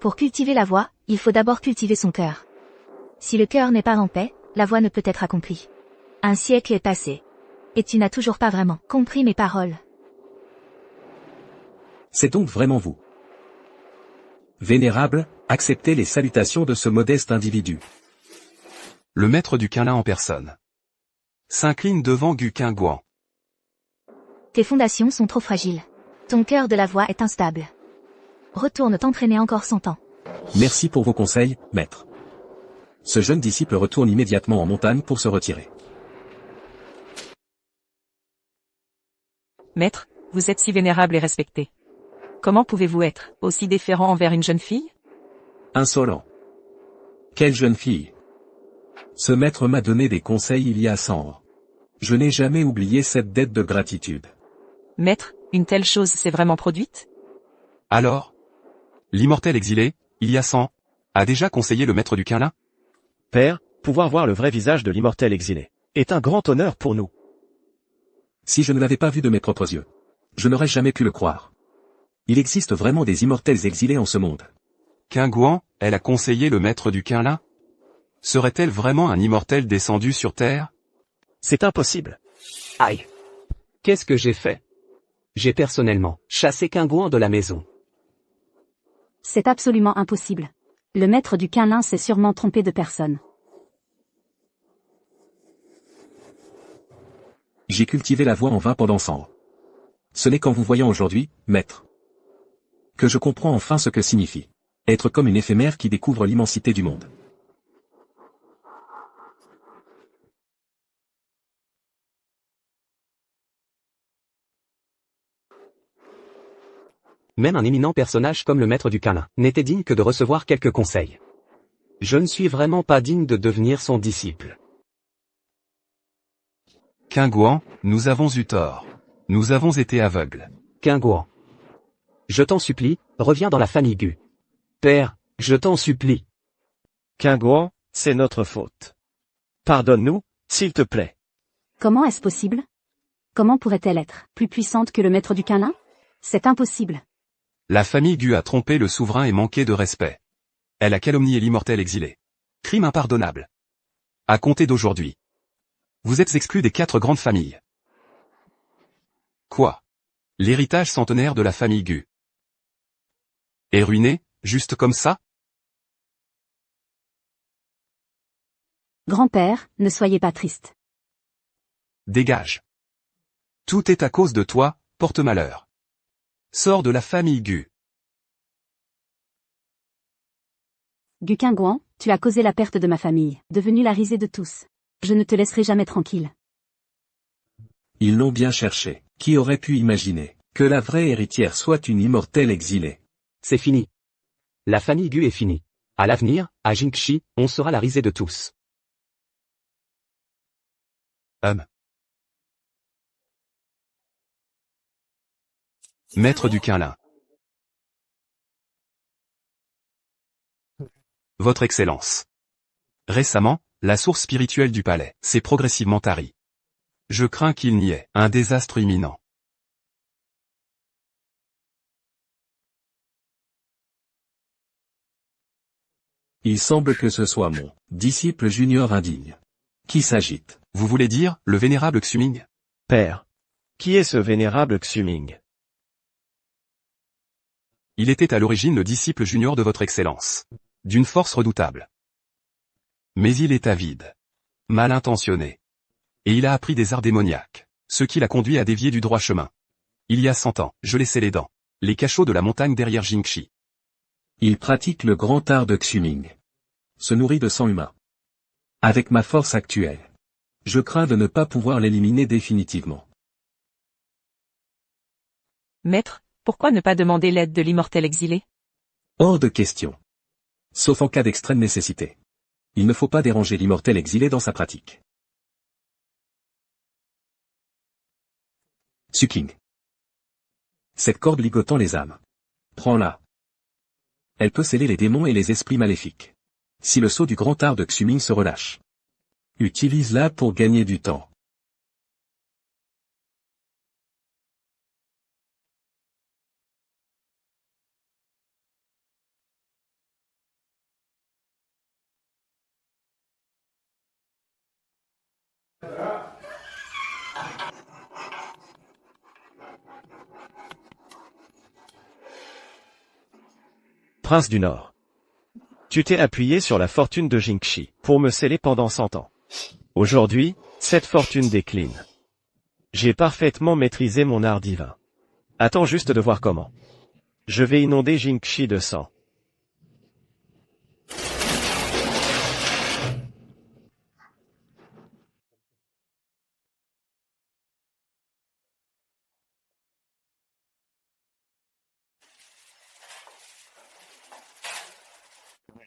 Pour cultiver la voie, il faut d'abord cultiver son cœur. Si le cœur n'est pas en paix, la voie ne peut être accomplie. Un siècle est passé. Et tu n'as toujours pas vraiment compris mes paroles. C'est donc vraiment vous. Vénérable, acceptez les salutations de ce modeste individu. Le maître du Quinlin en personne s'incline devant Gu Qingguan. Tes fondations sont trop fragiles. Ton cœur de la voie est instable. Retourne t'entraîner encore 100 ans. Merci pour vos conseils, maître. Ce jeune disciple retourne immédiatement en montagne pour se retirer. Maître, vous êtes si vénérable et respecté. Comment pouvez-vous être aussi déférent envers une jeune fille? Insolent. Quelle jeune fille. Ce maître m'a donné des conseils il y a 100 ans. Je n'ai jamais oublié cette dette de gratitude. Maître, une telle chose s'est vraiment produite? Alors? L'immortel exilé, il y a 100, a déjà conseillé le maître du Quinlin? Père, pouvoir voir le vrai visage de l'immortel exilé est un grand honneur pour nous. Si je ne l'avais pas vu de mes propres yeux, je n'aurais jamais pu le croire. Il existe vraiment des immortels exilés en ce monde. Qingguan, elle a conseillé le maître du Quinlin? Serait-elle vraiment un immortel descendu sur Terre? C'est impossible. Aïe. Qu'est-ce que j'ai fait? J'ai personnellement chassé Qingguan de la maison. C'est absolument impossible. Le maître du Quinlin s'est sûrement trompé de personne. J'ai cultivé la voix en vain pendant 100 ans. Ce n'est qu'en vous voyant aujourd'hui, maître, que je comprends enfin ce que signifie être comme une éphémère qui découvre l'immensité du monde. Même un éminent personnage comme le maître du Quinlin n'était digne que de recevoir quelques conseils. Je ne suis vraiment pas digne de devenir son disciple. Qingguan, nous avons eu tort. Nous avons été aveugles. Qingguan. Je t'en supplie, reviens dans la famille Gu. Père, je t'en supplie. Qingguan, c'est notre faute. Pardonne-nous, s'il te plaît. Comment est-ce possible? Comment pourrait-elle être plus puissante que le maître du Quinlin? C'est impossible. La famille Gu a trompé le souverain et manqué de respect. Elle a calomnié l'immortel exilé. Crime impardonnable. À compter d'aujourd'hui, vous êtes exclus des 4 grandes familles. Quoi? L'héritage centenaire de la famille Gu est ruiné, juste comme ça? Grand-père, ne soyez pas triste. Dégage. Tout est à cause de toi, porte-malheur. Sors de la famille Gu. Gu Qingguan, tu as causé la perte de ma famille, devenue la risée de tous. Je ne te laisserai jamais tranquille. Ils l'ont bien cherché. Qui aurait pu imaginer que la vraie héritière soit une immortelle exilée? C'est fini. La famille Gu est finie. À l'avenir, à Jingxi, on sera la risée de tous. Maître du Quinlin. Votre Excellence. Récemment, la source spirituelle du palais s'est progressivement tarie. Je crains qu'il n'y ait un désastre imminent. Il semble que ce soit mon disciple junior indigne qui s'agite. Vous voulez dire, le vénérable Xuming? Père. Qui est ce vénérable Xuming? Il était à l'origine le disciple junior de votre Excellence. D'une force redoutable. Mais il est avide. Mal intentionné. Et il a appris des arts démoniaques. Ce qui l'a conduit à dévier du droit chemin. Il y a 100 ans, je laissais les dents. Les cachots de la montagne derrière Jingxi. Il pratique le grand art de Xuming. Se nourrit de sang humain. Avec ma force actuelle, je crains de ne pas pouvoir l'éliminer définitivement. Maître, pourquoi ne pas demander l'aide de l'immortel exilé? Hors de question. Sauf en cas d'extrême nécessité. Il ne faut pas déranger l'immortel exilé dans sa pratique. Suking. Cette corde ligotant les âmes. Prends-la. Elle peut sceller les démons et les esprits maléfiques. Si le sceau du grand art de Xuming se relâche, utilise-la pour gagner du temps. Prince du Nord. Tu t'es appuyé sur la fortune de Jingxi pour me sceller pendant 100 ans. Aujourd'hui, cette fortune décline. J'ai parfaitement maîtrisé mon art divin. Attends juste de voir comment. Je vais inonder Jingxi de sang.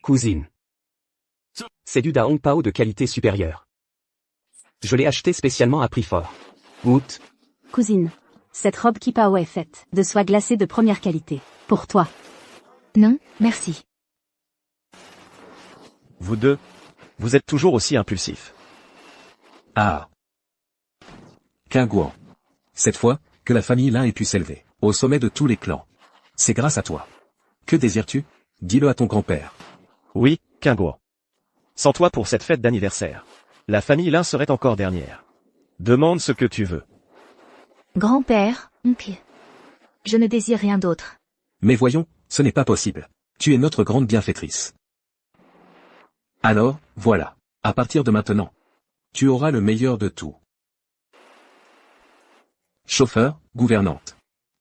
Cousine. C'est du Daong Pao de qualité supérieure. Je l'ai acheté spécialement à prix fort. Woot. Cousine. Cette robe Kipao est faite de soie glacée de première qualité. Pour toi. Non, merci. Vous deux, vous êtes toujours aussi impulsifs. Ah. Qingguan. Cette fois, que la famille Lin ait pu s'élever, au sommet de tous les clans. C'est grâce à toi. Que désires-tu? Dis-le à ton grand-père. Oui, Qingguan. Sans toi pour cette fête d'anniversaire, la famille Lin serait encore dernière. Demande ce que tu veux. Grand-père, oncle. Je ne désire rien d'autre. Mais voyons, ce n'est pas possible. Tu es notre grande bienfaitrice. Alors, voilà. À partir de maintenant, tu auras le meilleur de tout. Chauffeur, gouvernante.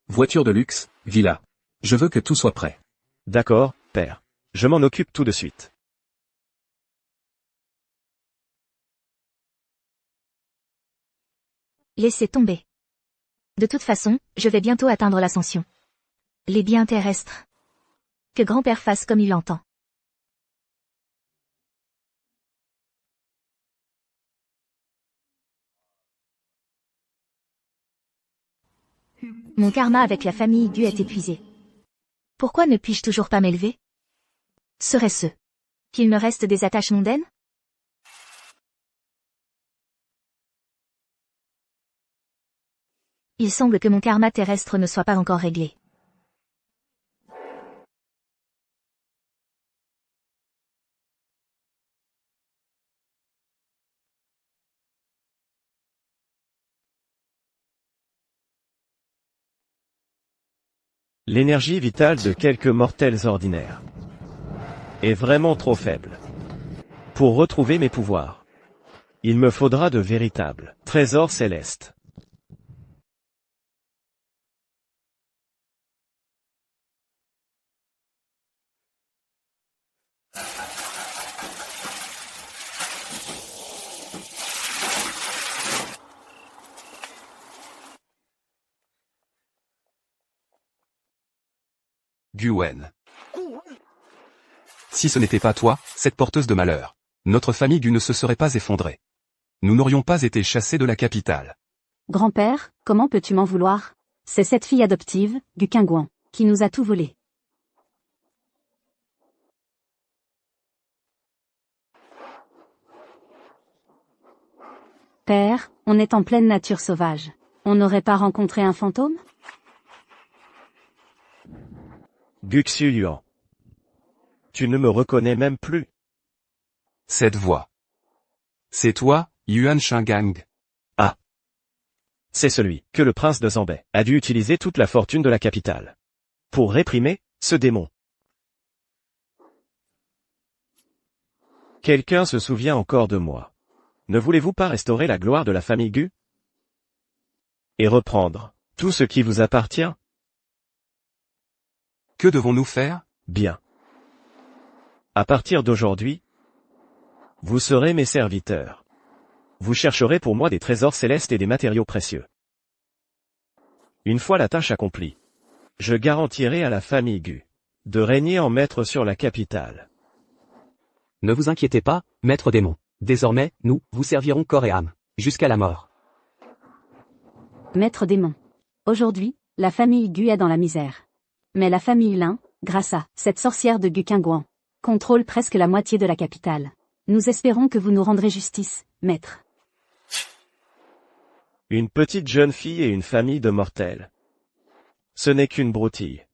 Voiture de luxe, villa. Je veux que tout soit prêt. D'accord, père. Je m'en occupe tout de suite. Laissez tomber. De toute façon, je vais bientôt atteindre l'ascension. Les biens terrestres. Que grand-père fasse comme il l'entend. Mon karma avec la famille Gu est épuisé. Pourquoi ne puis-je toujours pas m'élever? Serait-ce qu'il me reste des attaches mondaines? Il semble que mon karma terrestre ne soit pas encore réglé. L'énergie vitale de quelques mortels ordinaires est vraiment trop faible. Pour retrouver mes pouvoirs, il me faudra de véritables trésors célestes. Guen. Si ce n'était pas toi, cette porteuse de malheur, notre famille Gu ne se serait pas effondrée. Nous n'aurions pas été chassés de la capitale. Grand-père, comment peux-tu m'en vouloir? C'est cette fille adoptive, Gu Qingguan, qui nous a tout volé. Père, on est en pleine nature sauvage. On n'aurait pas rencontré un fantôme? Guxu Yuan. Tu ne me reconnais même plus. Cette voix. C'est toi, Yuan Shingang. Ah. C'est celui que le prince de Zambay a dû utiliser toute la fortune de la capitale pour réprimer ce démon. Quelqu'un se souvient encore de moi. Ne voulez-vous pas restaurer la gloire de la famille Gu? Et reprendre tout ce qui vous appartient? Que devons-nous faire? Bien. À partir d'aujourd'hui, vous serez mes serviteurs. Vous chercherez pour moi des trésors célestes et des matériaux précieux. Une fois la tâche accomplie, je garantirai à la famille Gu de régner en maître sur la capitale. Ne vous inquiétez pas, maître démon. Désormais, nous vous servirons corps et âme, jusqu'à la mort. Maître démon. Aujourd'hui, la famille Gu est dans la misère. Mais la famille Lin, grâce à cette sorcière de Gu Qingguan, contrôle presque la moitié de la capitale. Nous espérons que vous nous rendrez justice, maître. Une petite jeune fille et une famille de mortels. Ce n'est qu'une broutille.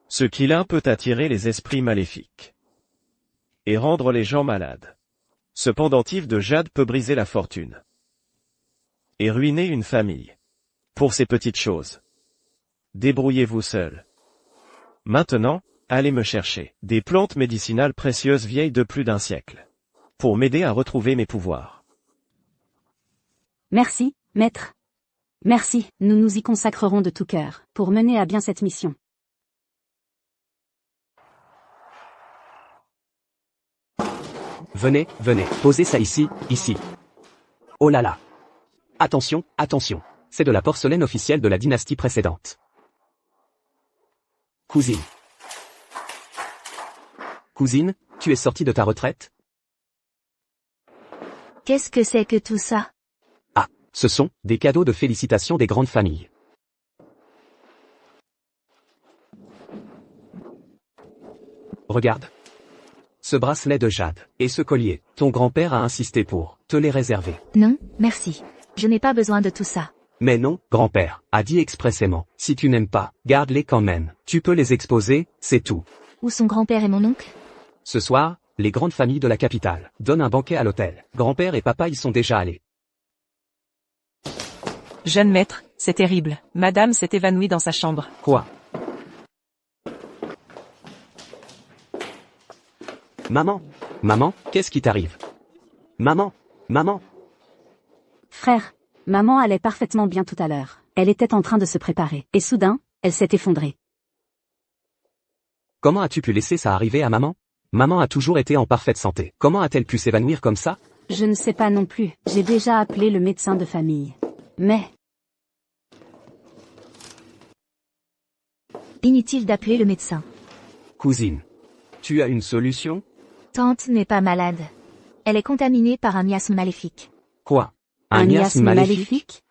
Ce Qilin peut attirer les esprits maléfiques et rendre les gens malades. Ce pendentif de jade peut briser la fortune et ruiner une famille. Pour ces petites choses, débrouillez-vous seul. Maintenant, allez me chercher des plantes médicinales précieuses vieilles de plus d'un siècle pour m'aider à retrouver mes pouvoirs. Merci, maître. Merci, nous nous y consacrerons de tout cœur pour mener à bien cette mission. Venez, venez, posez ça ici, ici. Oh là là. Attention, attention. C'est de la porcelaine officielle de la dynastie précédente. Cousine. Cousine, tu es sortie de ta retraite? Qu'est-ce que c'est que tout ça? Ah, ce sont des cadeaux de félicitations des grandes familles. Regarde. Ce bracelet de jade, et ce collier, ton grand-père a insisté pour te les réserver. Non, merci. Je n'ai pas besoin de tout ça. Mais non, grand-père, a dit expressément, si tu n'aimes pas, garde-les quand même. Tu peux les exposer, c'est tout. Où sont grand-père et mon oncle? Ce soir, les grandes familles de la capitale donnent un banquet à l'hôtel. Grand-père et papa y sont déjà allés. Jeune maître, c'est terrible. Madame s'est évanouie dans sa chambre. Quoi? Maman, maman, qu'est-ce qui t'arrive? Maman, maman. Frère, maman allait parfaitement bien tout à l'heure. Elle était en train de se préparer. Et soudain, elle s'est effondrée. Comment as-tu pu laisser ça arriver à maman? Maman a toujours été en parfaite santé. Comment a-t-elle pu s'évanouir comme ça? Je ne sais pas non plus. J'ai déjà appelé le médecin de famille. Mais, Inutile d'appeler le médecin. Cousine, tu as une solution? Tante n'est pas malade. Elle est contaminée par un miasme maléfique. Quoi? un miasme maléfique?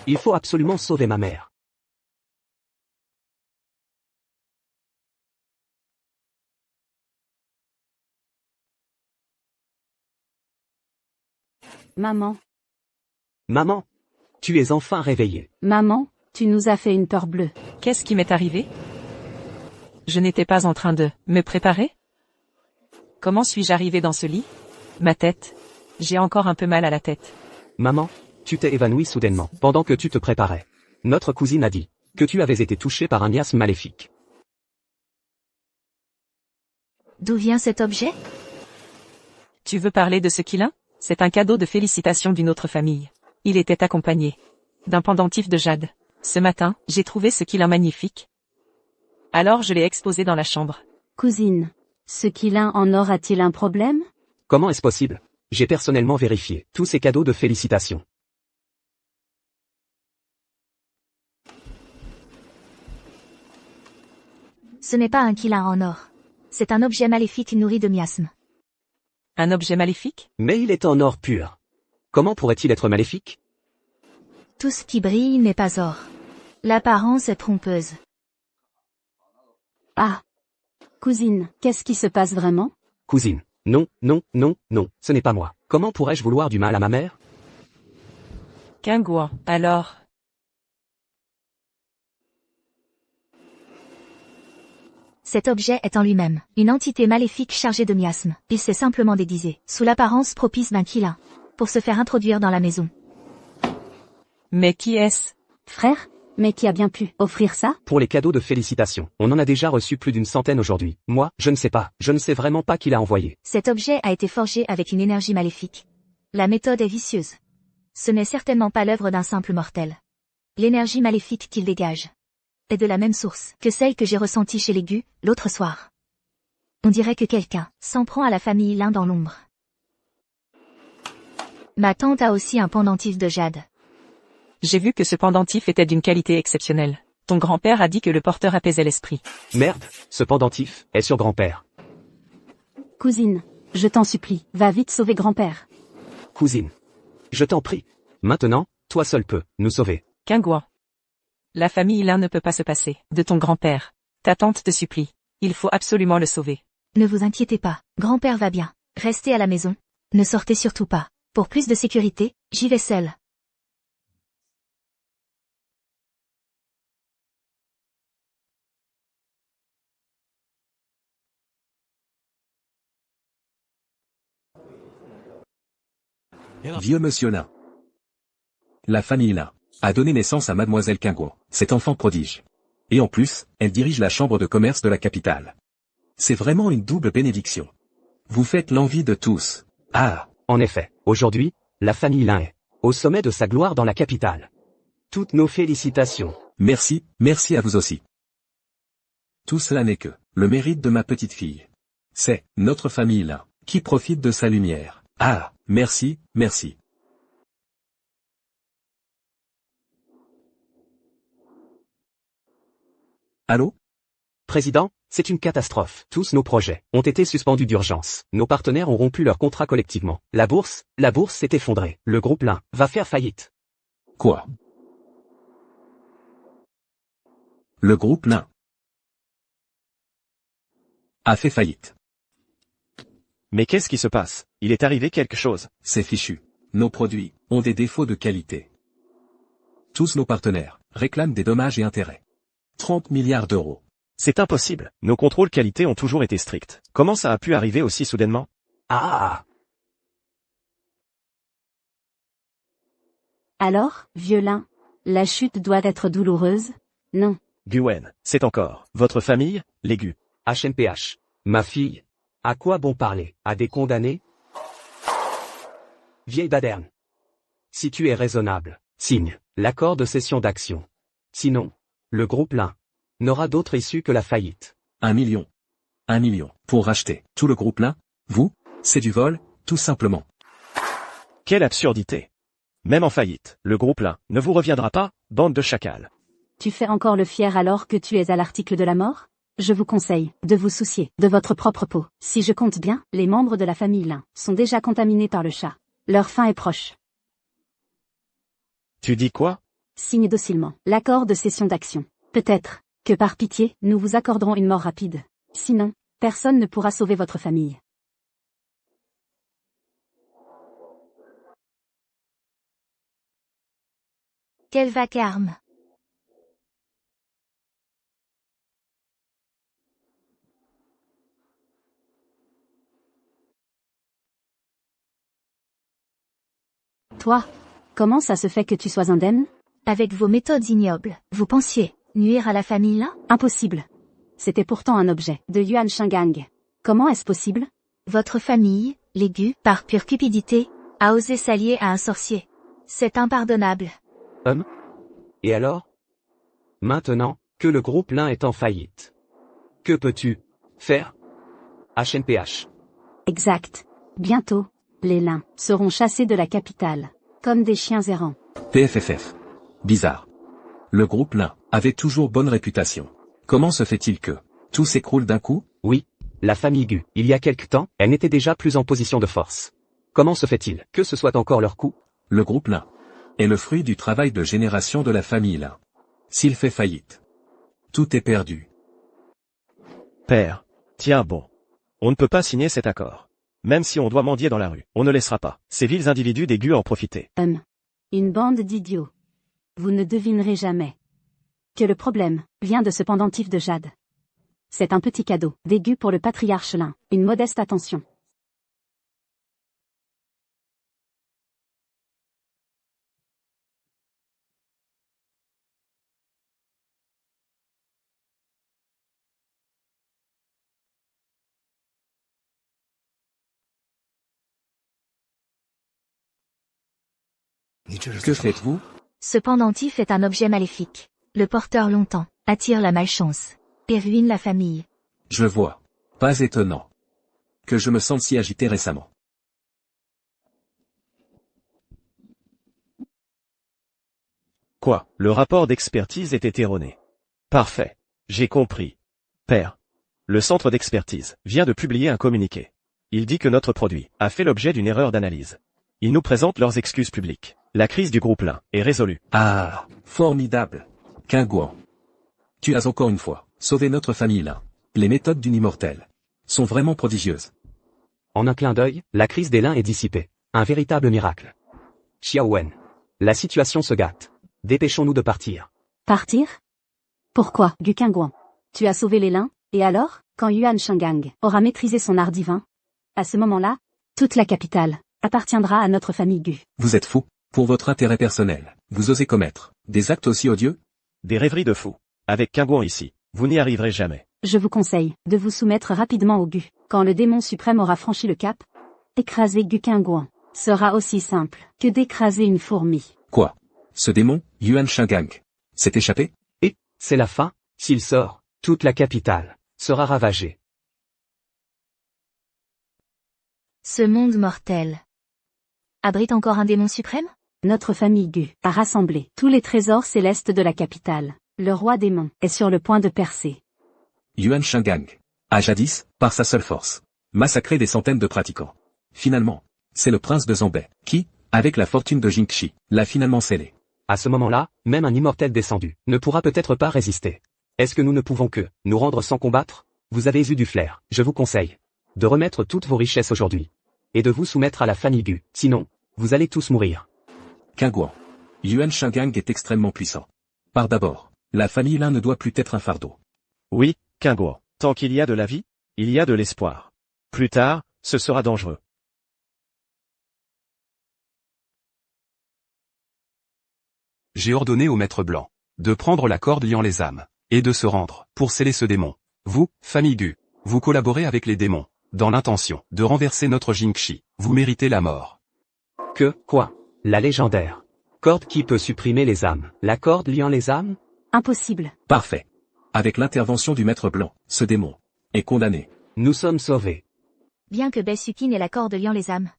Il faut absolument sauver ma mère. Maman, Maman, tu es enfin réveillée. maman, tu nous as fait une peur bleue. Qu'est-ce qui m'est arrivé? Je n'étais pas en train de me préparer? Comment suis-je arrivé dans ce lit? Ma tête. J'ai encore un peu mal à la tête. Maman, tu t'es évanouie soudainement, pendant que tu te préparais. Notre cousine a dit que tu avais été touchée par un miasme maléfique. D'où vient cet objet? Tu veux parler de ce qu'il a? C'est un cadeau de félicitations d'une autre famille. Il était accompagné d'un pendentif de jade. Ce matin, j'ai trouvé ce qu'il a magnifique. Alors je l'ai exposé dans la chambre. Cousine, ce qu'il a en or a-t-il un problème? Comment est-ce possible? J'ai personnellement vérifié tous ces cadeaux de félicitations. Ce n'est pas un quilin en or. C'est un objet maléfique nourri de miasmes. Un objet maléfique? Mais il est en or pur. Comment pourrait-il être maléfique? Tout ce qui brille n'est pas or. L'apparence est trompeuse. Ah. Cousine, qu'est-ce qui se passe vraiment? Cousine, non, non, non, non, ce n'est pas moi. Comment pourrais-je vouloir du mal à ma mère? Kingwa, alors. Cet objet est en lui-même une entité maléfique chargée de miasmes. Il s'est simplement déguisé, sous l'apparence propice d'un quilin, pour se faire introduire dans la maison. Mais qui est-ce? Frère, mais qui a bien pu offrir ça? Pour les cadeaux de félicitations, on en a déjà reçu plus d'une centaine aujourd'hui. Moi, je ne sais pas, je ne sais vraiment pas qui l'a envoyé. Cet objet a été forgé avec une énergie maléfique. La méthode est vicieuse. Ce n'est certainement pas l'œuvre d'un simple mortel. L'énergie maléfique qu'il dégage est de la même source que celle que j'ai ressentie chez les Gu, l'autre soir. On dirait que quelqu'un s'en prend à la famille Lin dans l'ombre. Ma tante a aussi un pendentif de jade. J'ai vu que ce pendentif était d'une qualité exceptionnelle. Ton grand-père a dit que le porteur apaisait l'esprit. Merde, ce pendentif est sur grand-père. Cousine, je t'en supplie, va vite sauver grand-père. Cousine, je t'en prie. Maintenant, toi seul peux nous sauver. Kingwa. La famille Lin ne peut pas se passer de ton grand-père. Ta tante te supplie. Il faut absolument le sauver. Ne vous inquiétez pas, grand-père va bien. Restez à la maison. Ne sortez surtout pas. Pour plus de sécurité, j'y vais seule. Vieux monsieur Lin. La famille Lin a donné naissance à mademoiselle Kingwa, cet enfant prodige. Et en plus, elle dirige la chambre de commerce de la capitale. C'est vraiment une double bénédiction. Vous faites l'envie de tous. Ah, En effet, aujourd'hui, la famille Lin est au sommet de sa gloire dans la capitale. Toutes nos félicitations. merci, merci à vous aussi. Tout cela n'est que le mérite de ma petite fille. C'est notre famille Lin qui profite de sa lumière. Ah, merci, merci. Allô? Président, c'est une catastrophe. Tous nos projets ont été suspendus d'urgence. Nos partenaires ont rompu leur contrat collectivement. La bourse s'est effondrée. Le groupe Lin va faire faillite. Quoi? Le groupe Lin. a fait faillite. Mais qu'est-ce qui se passe? Il est arrivé quelque chose. C'est fichu. Nos produits ont des défauts de qualité. Tous nos partenaires réclament des dommages et intérêts. 30 milliards d'euros. C'est impossible. Nos contrôles qualité ont toujours été stricts. Comment ça a pu arriver aussi soudainement? Ah. Alors, violin, la chute doit être douloureuse? Non. Gwen, c'est encore votre famille, les Gu. HNPH. Ma fille. À quoi bon parler? À des condamnés? Vieille baderne. Si tu es raisonnable, signe l'accord de cession d'actions. Sinon, le groupe Lin n'aura d'autre issue que la faillite. 1 million. 1 million. Pour racheter tout le groupe Lin, vous, c'est du vol, tout simplement. Quelle absurdité. Même en faillite, le groupe Lin ne vous reviendra pas, bande de chacals. Tu fais encore le fier alors que tu es à l'article de la mort? Je vous conseille de vous soucier de votre propre peau. Si je compte bien, les membres de la famille Lin sont déjà contaminés par le chat. Leur fin est proche. Tu dis quoi? Signe docilement l'accord de cession d'action. Peut-être que par pitié, nous vous accorderons une mort rapide. Sinon, personne ne pourra sauver votre famille. Quel vacarme. Toi, comment ça se fait que tu sois indemne? Avec vos méthodes ignobles, vous pensiez nuire à la famille là? Impossible. C'était pourtant un objet de Yuan Shengang. Comment est-ce possible? Votre famille, les Gu, par pure cupidité, a osé s'allier à un sorcier. C'est impardonnable. Et alors? Maintenant que le groupe Lin est en faillite, que peux-tu faire? HNPH. Exact. Bientôt, les Lins seront chassés de la capitale, comme des chiens errants. PFFF. Bizarre. Le groupe Lin avait toujours bonne réputation. Comment se fait-il que tout s'écroule d'un coup? Oui, la famille Gu, il y a quelque temps, elle n'était déjà plus en position de force. Comment se fait-il que ce soit encore leur coup? Le groupe Lin est le fruit du travail de génération de la famille Lin. S'il fait faillite, tout est perdu. Père. Tiens bon. On ne peut pas signer cet accord. Même si on doit mendier dans la rue, on ne laissera pas ces vils individus des Gu en profiter. Une bande d'idiots. Vous ne devinerez jamais que le problème vient de ce pendentif de jade. C'est un petit cadeau des Gu pour le patriarche Lin, une modeste attention. Que faites-vous? Ce pendentif est un objet maléfique. Le porteur longtemps attire la malchance et ruine la famille. Je vois. Pas étonnant que je me sente si agité récemment. Quoi? Le rapport d'expertise était erroné. Parfait. J'ai compris. Père. Le centre d'expertise vient de publier un communiqué. Il dit que notre produit a fait l'objet d'une erreur d'analyse. Ils nous présentent leurs excuses publiques. La crise du groupe Lin est résolue. Ah, formidable. Qingguan. Tu as encore une fois sauvé notre famille Lin. Les méthodes d'une immortelle sont vraiment prodigieuses. En un clin d'œil, la crise des Lin est dissipée. Un véritable miracle. Xiaowen. La situation se gâte. Dépêchons-nous de partir. Partir? Pourquoi, Gu Qingguan? Tu as sauvé les Lins, et alors, quand Yuan Shengang aura maîtrisé son art divin? À ce moment-là, toute la capitale appartiendra à notre famille Gu. Vous êtes fou. Pour votre intérêt personnel, vous osez commettre des actes aussi odieux? Des rêveries de fous. Avec Qingguan ici, vous n'y arriverez jamais. Je vous conseille de vous soumettre rapidement au Gu. Quand le démon suprême aura franchi le cap, écraser Gu Qingguan sera aussi simple que d'écraser une fourmi. Quoi? Ce démon, Yuan Shengang, s'est échappé? Et, c'est la fin, s'il sort, toute la capitale sera ravagée. Ce monde mortel abrite encore un démon suprême? Notre famille Gu a rassemblé tous les trésors célestes de la capitale. Le roi démon est sur le point de percer. Yuan Shengang a jadis, par sa seule force, massacré des centaines de pratiquants. Finalement, c'est le prince de Zambé qui, avec la fortune de Jingxi, l'a finalement scellé. À ce moment-là, même un immortel descendu ne pourra peut-être pas résister. Est-ce que nous ne pouvons que nous rendre sans combattre? Vous avez eu du flair, je vous conseille de remettre toutes vos richesses aujourd'hui. Et de vous soumettre à la famille Gu, sinon, vous allez tous mourir. Qingguan. Yuan Shengang est extrêmement puissant. Par d'abord, la famille Lin ne doit plus être un fardeau. Oui, Qingguan. Tant qu'il y a de la vie, il y a de l'espoir. Plus tard, ce sera dangereux. J'ai ordonné au maître blanc de prendre la corde liant les âmes, et de se rendre pour sceller ce démon. Vous, famille Gu, vous collaborez avec les démons, dans l'intention de renverser notre Jingxi. Vous méritez la mort. Quoi? La légendaire corde qui peut supprimer les âmes. La corde liant les âmes? Impossible. Parfait. Avec l'intervention du maître blanc, ce démon est condamné. Nous sommes sauvés. Bien que Baesukin ait la corde liant les âmes,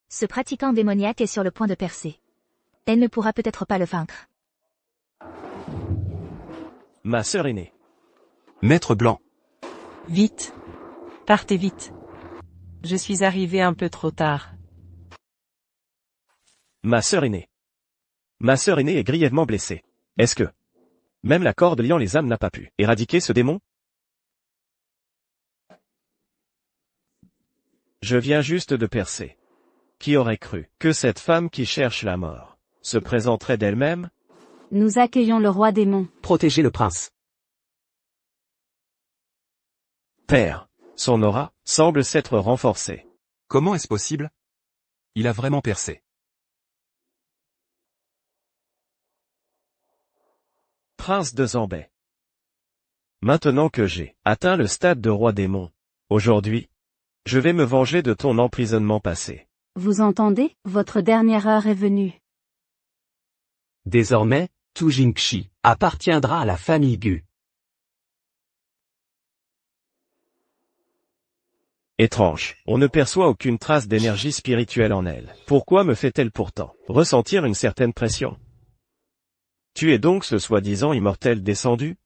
ce pratiquant démoniaque est sur le point de percer. Elle ne pourra peut-être pas le vaincre. Ma sœur aînée. Maître blanc. Vite. Partez vite. Je suis arrivé un peu trop tard. Ma sœur aînée. Ma sœur aînée est grièvement blessée. Est-ce que même la corde liant les âmes n'a pas pu éradiquer ce démon? Je viens juste de percer. Qui aurait cru que cette femme qui cherche la mort se présenterait d'elle-même? Nous accueillons le roi démon. Protégez le prince. Père, son aura semble s'être renforcée. Comment est-ce possible? Il a vraiment percé. Prince de Zambé. Maintenant que j'ai atteint le stade de roi démon, aujourd'hui, je vais me venger de ton emprisonnement passé. Vous entendez? Votre dernière heure est venue. Désormais, tout Jingxi appartiendra à la famille Gu. Étrange, on ne perçoit aucune trace d'énergie spirituelle en elle. Pourquoi me fait-elle pourtant ressentir une certaine pression? Tu es donc ce soi-disant immortel descendu?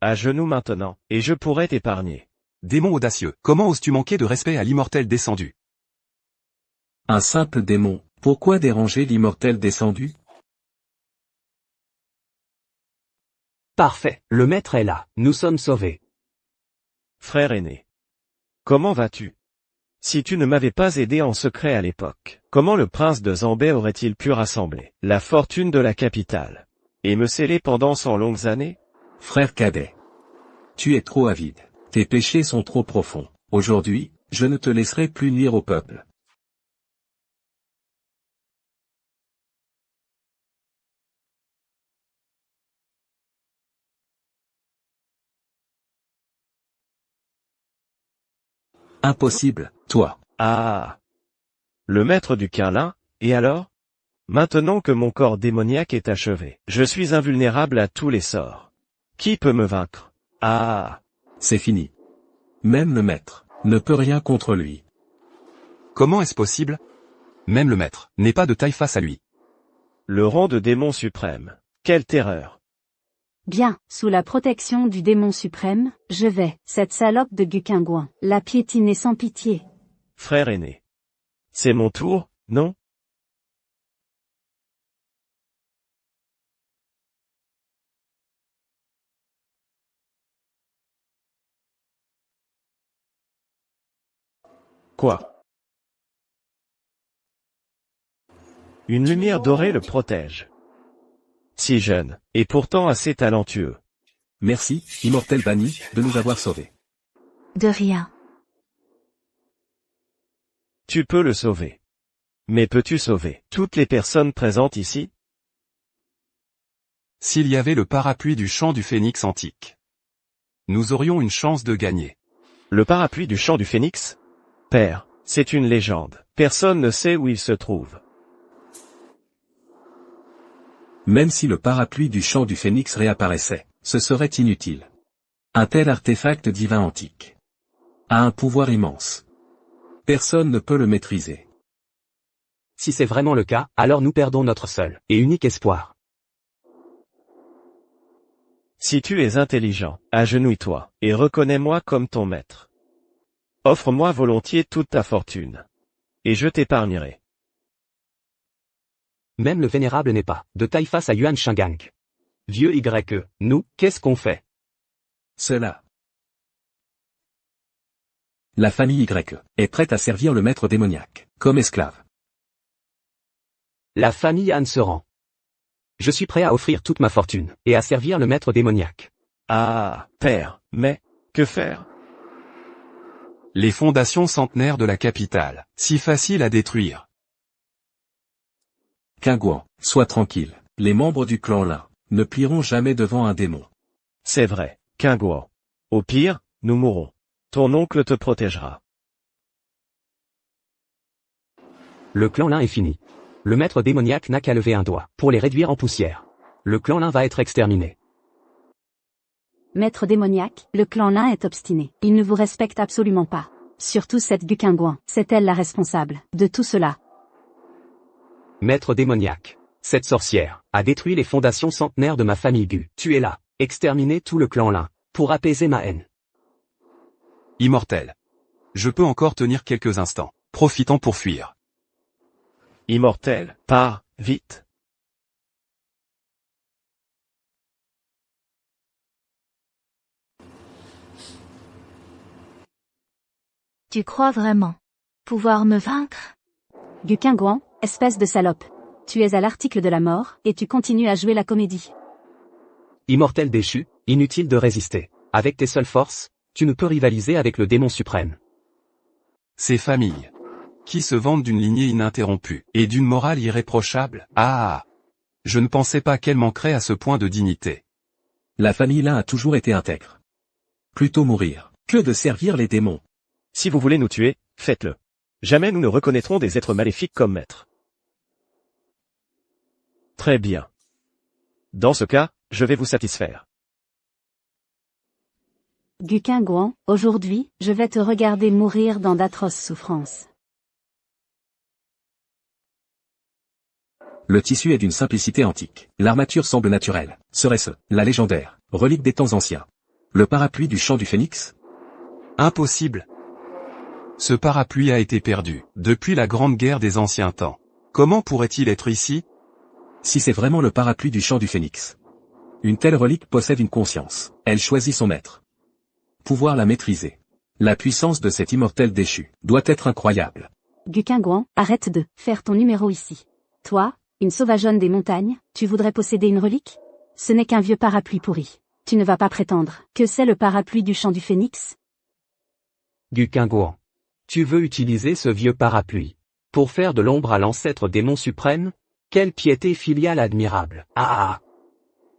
À genoux maintenant, et je pourrais t'épargner. Démon audacieux, comment oses-tu manquer de respect à l'immortel descendu? Un simple démon, pourquoi déranger l'immortel descendu? Parfait, le maître est là, nous sommes sauvés. Frère aîné. Comment vas-tu? Si tu ne m'avais pas aidé en secret à l'époque, comment le prince de Zambé aurait-il pu rassembler la fortune de la capitale et me sceller pendant 100 longues années? Frère cadet. Tu es trop avide. Tes péchés sont trop profonds. Aujourd'hui, je ne te laisserai plus nuire au peuple. Impossible, toi. Ah! Le maître du Quinlin, et alors? Maintenant que mon corps démoniaque est achevé, je suis invulnérable à tous les sorts. Qui peut me vaincre? Ah! C'est fini. Même le maître ne peut rien contre lui. Comment est-ce possible? Même le maître n'est pas de taille face à lui. Le rang de démon suprême. Quelle terreur! Bien, sous la protection du démon suprême, je vais, cette salope de Gu Qingguan, la piétiner sans pitié. Frère aîné. C'est mon tour, non? Quoi? Une lumière dorée le protège. Si jeune, et pourtant assez talentueux. Merci, immortel banni, de nous avoir sauvés. De rien. Tu peux le sauver. Mais peux-tu sauver toutes les personnes présentes ici? S'il y avait le parapluie du chant du phénix antique, nous aurions une chance de gagner. Le parapluie du chant du phénix? Père, c'est une légende. Personne ne sait où il se trouve. Même si le parapluie du chant du phénix réapparaissait, ce serait inutile. Un tel artefact divin antique a un pouvoir immense. Personne ne peut le maîtriser. Si c'est vraiment le cas, alors nous perdons notre seul et unique espoir. Si tu es intelligent, agenouille-toi, et reconnais-moi comme ton maître. Offre-moi volontiers toute ta fortune. Et je t'épargnerai. Même le vénérable n'est pas de taille face à Yuan Shengang. Vieux YE, nous, qu'est-ce qu'on fait? Cela. La famille Y est prête à servir le maître démoniaque, comme esclave. La famille Han se rend. Je suis prêt à offrir toute ma fortune, et à servir le maître démoniaque. Ah, père, mais, que faire? Les fondations centenaires de la capitale, si faciles à détruire. Qingguan, sois tranquille, les membres du clan Lin ne plieront jamais devant un démon. C'est vrai, Qingguan. Au pire, nous mourrons. Ton oncle te protégera. Le clan Lin est fini. Le maître démoniaque n'a qu'à lever un doigt pour les réduire en poussière. Le clan Lin va être exterminé. Maître démoniaque, le clan Lin est obstiné. Il ne vous respecte absolument pas. Surtout cette Gu Qingguan, c'est elle la responsable de tout cela. Maître démoniaque. Cette sorcière a détruit les fondations centenaires de ma famille Gu. Tuez-la. Exterminez tout le clan Lin pour apaiser ma haine. Immortel. Je peux encore tenir quelques instants. Profitons pour fuir. Immortel, pars, vite. Tu crois vraiment pouvoir me vaincre? Gu Qingguan, espèce de salope. Tu es à l'article de la mort, et tu continues à jouer la comédie. Immortel déchu, inutile de résister. Avec tes seules forces, tu ne peux rivaliser avec le démon suprême. Ces familles, qui se vantent d'une lignée ininterrompue, et d'une morale irréprochable, je ne pensais pas qu'elle manquerait à ce point de dignité. La famille Lin a toujours été intègre. Plutôt mourir, que de servir les démons. Si vous voulez nous tuer, faites-le. Jamais nous ne reconnaîtrons des êtres maléfiques comme maîtres. Très bien. Dans ce cas, je vais vous satisfaire. Gu Qingguan, aujourd'hui, je vais te regarder mourir dans d'atroces souffrances. Le tissu est d'une simplicité antique. L'armature semble naturelle. Serait-ce la légendaire relique des temps anciens? Le parapluie du chant du phénix? Impossible. Ce parapluie a été perdu, depuis la grande guerre des anciens temps. Comment pourrait-il être ici? Si c'est vraiment le parapluie du chant du phénix. Une telle relique possède une conscience. Elle choisit son maître. Pouvoir la maîtriser. La puissance de cet immortel déchu doit être incroyable. Gu Qingguan, arrête de faire ton numéro ici. Toi, une sauvageonne des montagnes, tu voudrais posséder une relique? Ce n'est qu'un vieux parapluie pourri. Tu ne vas pas prétendre que c'est le parapluie du chant du phénix? Gu Qingguan. Tu veux utiliser ce vieux parapluie pour faire de l'ombre à l'ancêtre démon suprême? Quelle piété filiale admirable.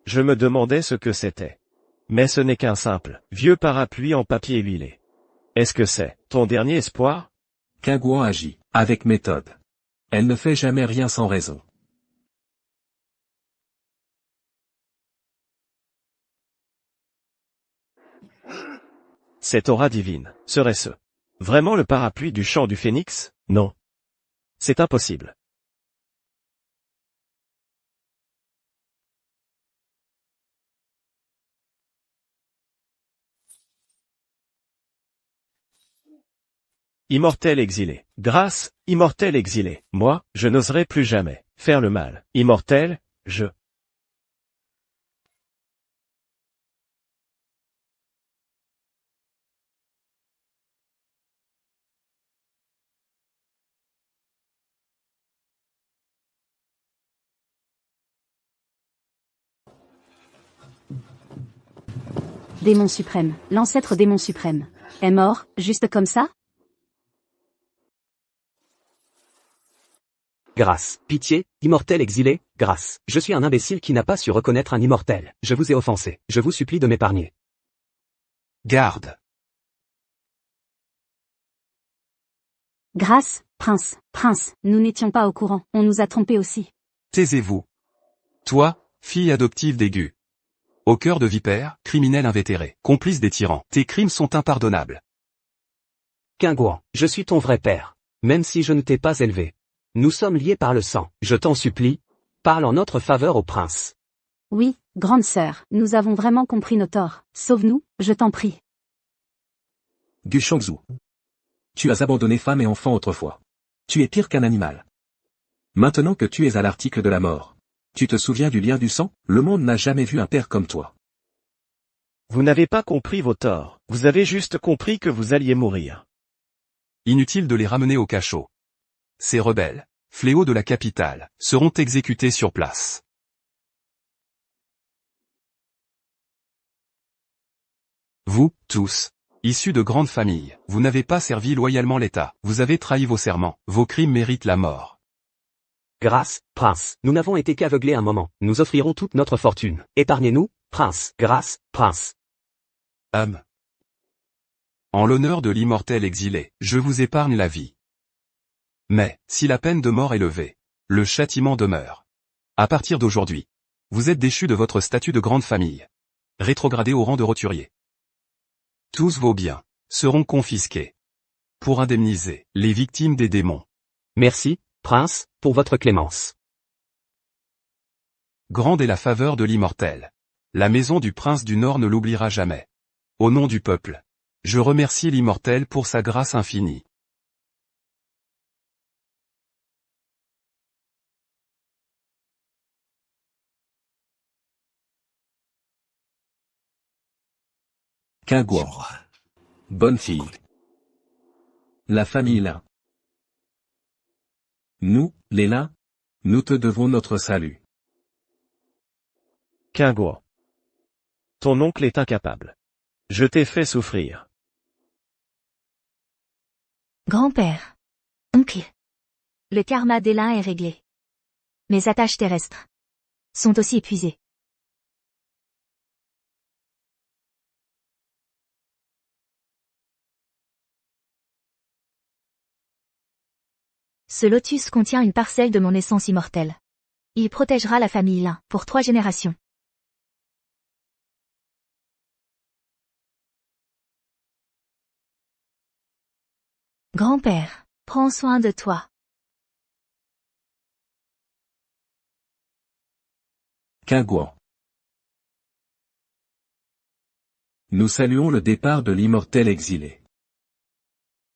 Je me demandais ce que c'était. Mais ce n'est qu'un simple, vieux parapluie en papier huilé. Est-ce que c'est ton dernier espoir? Qingguan agit, avec méthode. Elle ne fait jamais rien sans raison. Cette aura divine, serait-ce vraiment le parapluie du chant du phénix? Non. C'est impossible. Immortel exilé. Grâce, immortel exilé. Moi, je n'oserai plus jamais faire le mal. Immortel, je... Démon suprême, l'ancêtre démon suprême, est mort, juste comme ça? Grâce, pitié, immortel exilé, grâce. Je suis un imbécile qui n'a pas su reconnaître un immortel. Je vous ai offensé. Je vous supplie de m'épargner. Garde. Grâce, prince, nous n'étions pas au courant, on nous a trompés aussi. Taisez-vous. Toi, fille adoptive d'Aigu. Au cœur de vipère, criminel invétéré, complice des tyrans, tes crimes sont impardonnables. Qingguan, je suis ton vrai père. Même si je ne t'ai pas élevé. Nous sommes liés par le sang. Je t'en supplie, parle en notre faveur au prince. Oui, grande sœur, nous avons vraiment compris nos torts. Sauve-nous, je t'en prie. Gu Shangzu. Tu as abandonné femme et enfant autrefois. Tu es pire qu'un animal. Maintenant que tu es à l'article de la mort. Tu te souviens du lien du sang? Le monde n'a jamais vu un père comme toi. Vous n'avez pas compris vos torts, vous avez juste compris que vous alliez mourir. Inutile de les ramener au cachot. Ces rebelles, fléaux de la capitale, seront exécutés sur place. Vous, tous, issus de grandes familles, vous n'avez pas servi loyalement l'État, vous avez trahi vos serments, vos crimes méritent la mort. Grâce, prince, nous n'avons été qu'aveuglés un moment, nous offrirons toute notre fortune. Épargnez-nous, prince. Grâce, prince. En l'honneur de l'immortel exilé, je vous épargne la vie. Mais, si la peine de mort est levée, le châtiment demeure. À partir d'aujourd'hui, vous êtes déchus de votre statut de grande famille. Rétrogradé au rang de roturier. Tous vos biens seront confisqués pour indemniser les victimes des démons. Merci, prince, pour votre clémence. Grande est la faveur de l'immortel. La maison du prince du Nord ne l'oubliera jamais. Au nom du peuple, je remercie l'immortel pour sa grâce infinie. Quinguan. Bonne fille. La famille Lin. Nous, les Lin, nous te devons notre salut. Quinguan. Ton oncle est incapable. Je t'ai fait souffrir. Grand-père. Oncle. Le karma d'Elin est réglé. Mes attaches terrestres sont aussi épuisées. Ce lotus contient une parcelle de mon essence immortelle. Il protégera la famille Lin pour 3 générations. Grand-père, prends soin de toi. Quinguan. Nous saluons le départ de l'immortel exilé.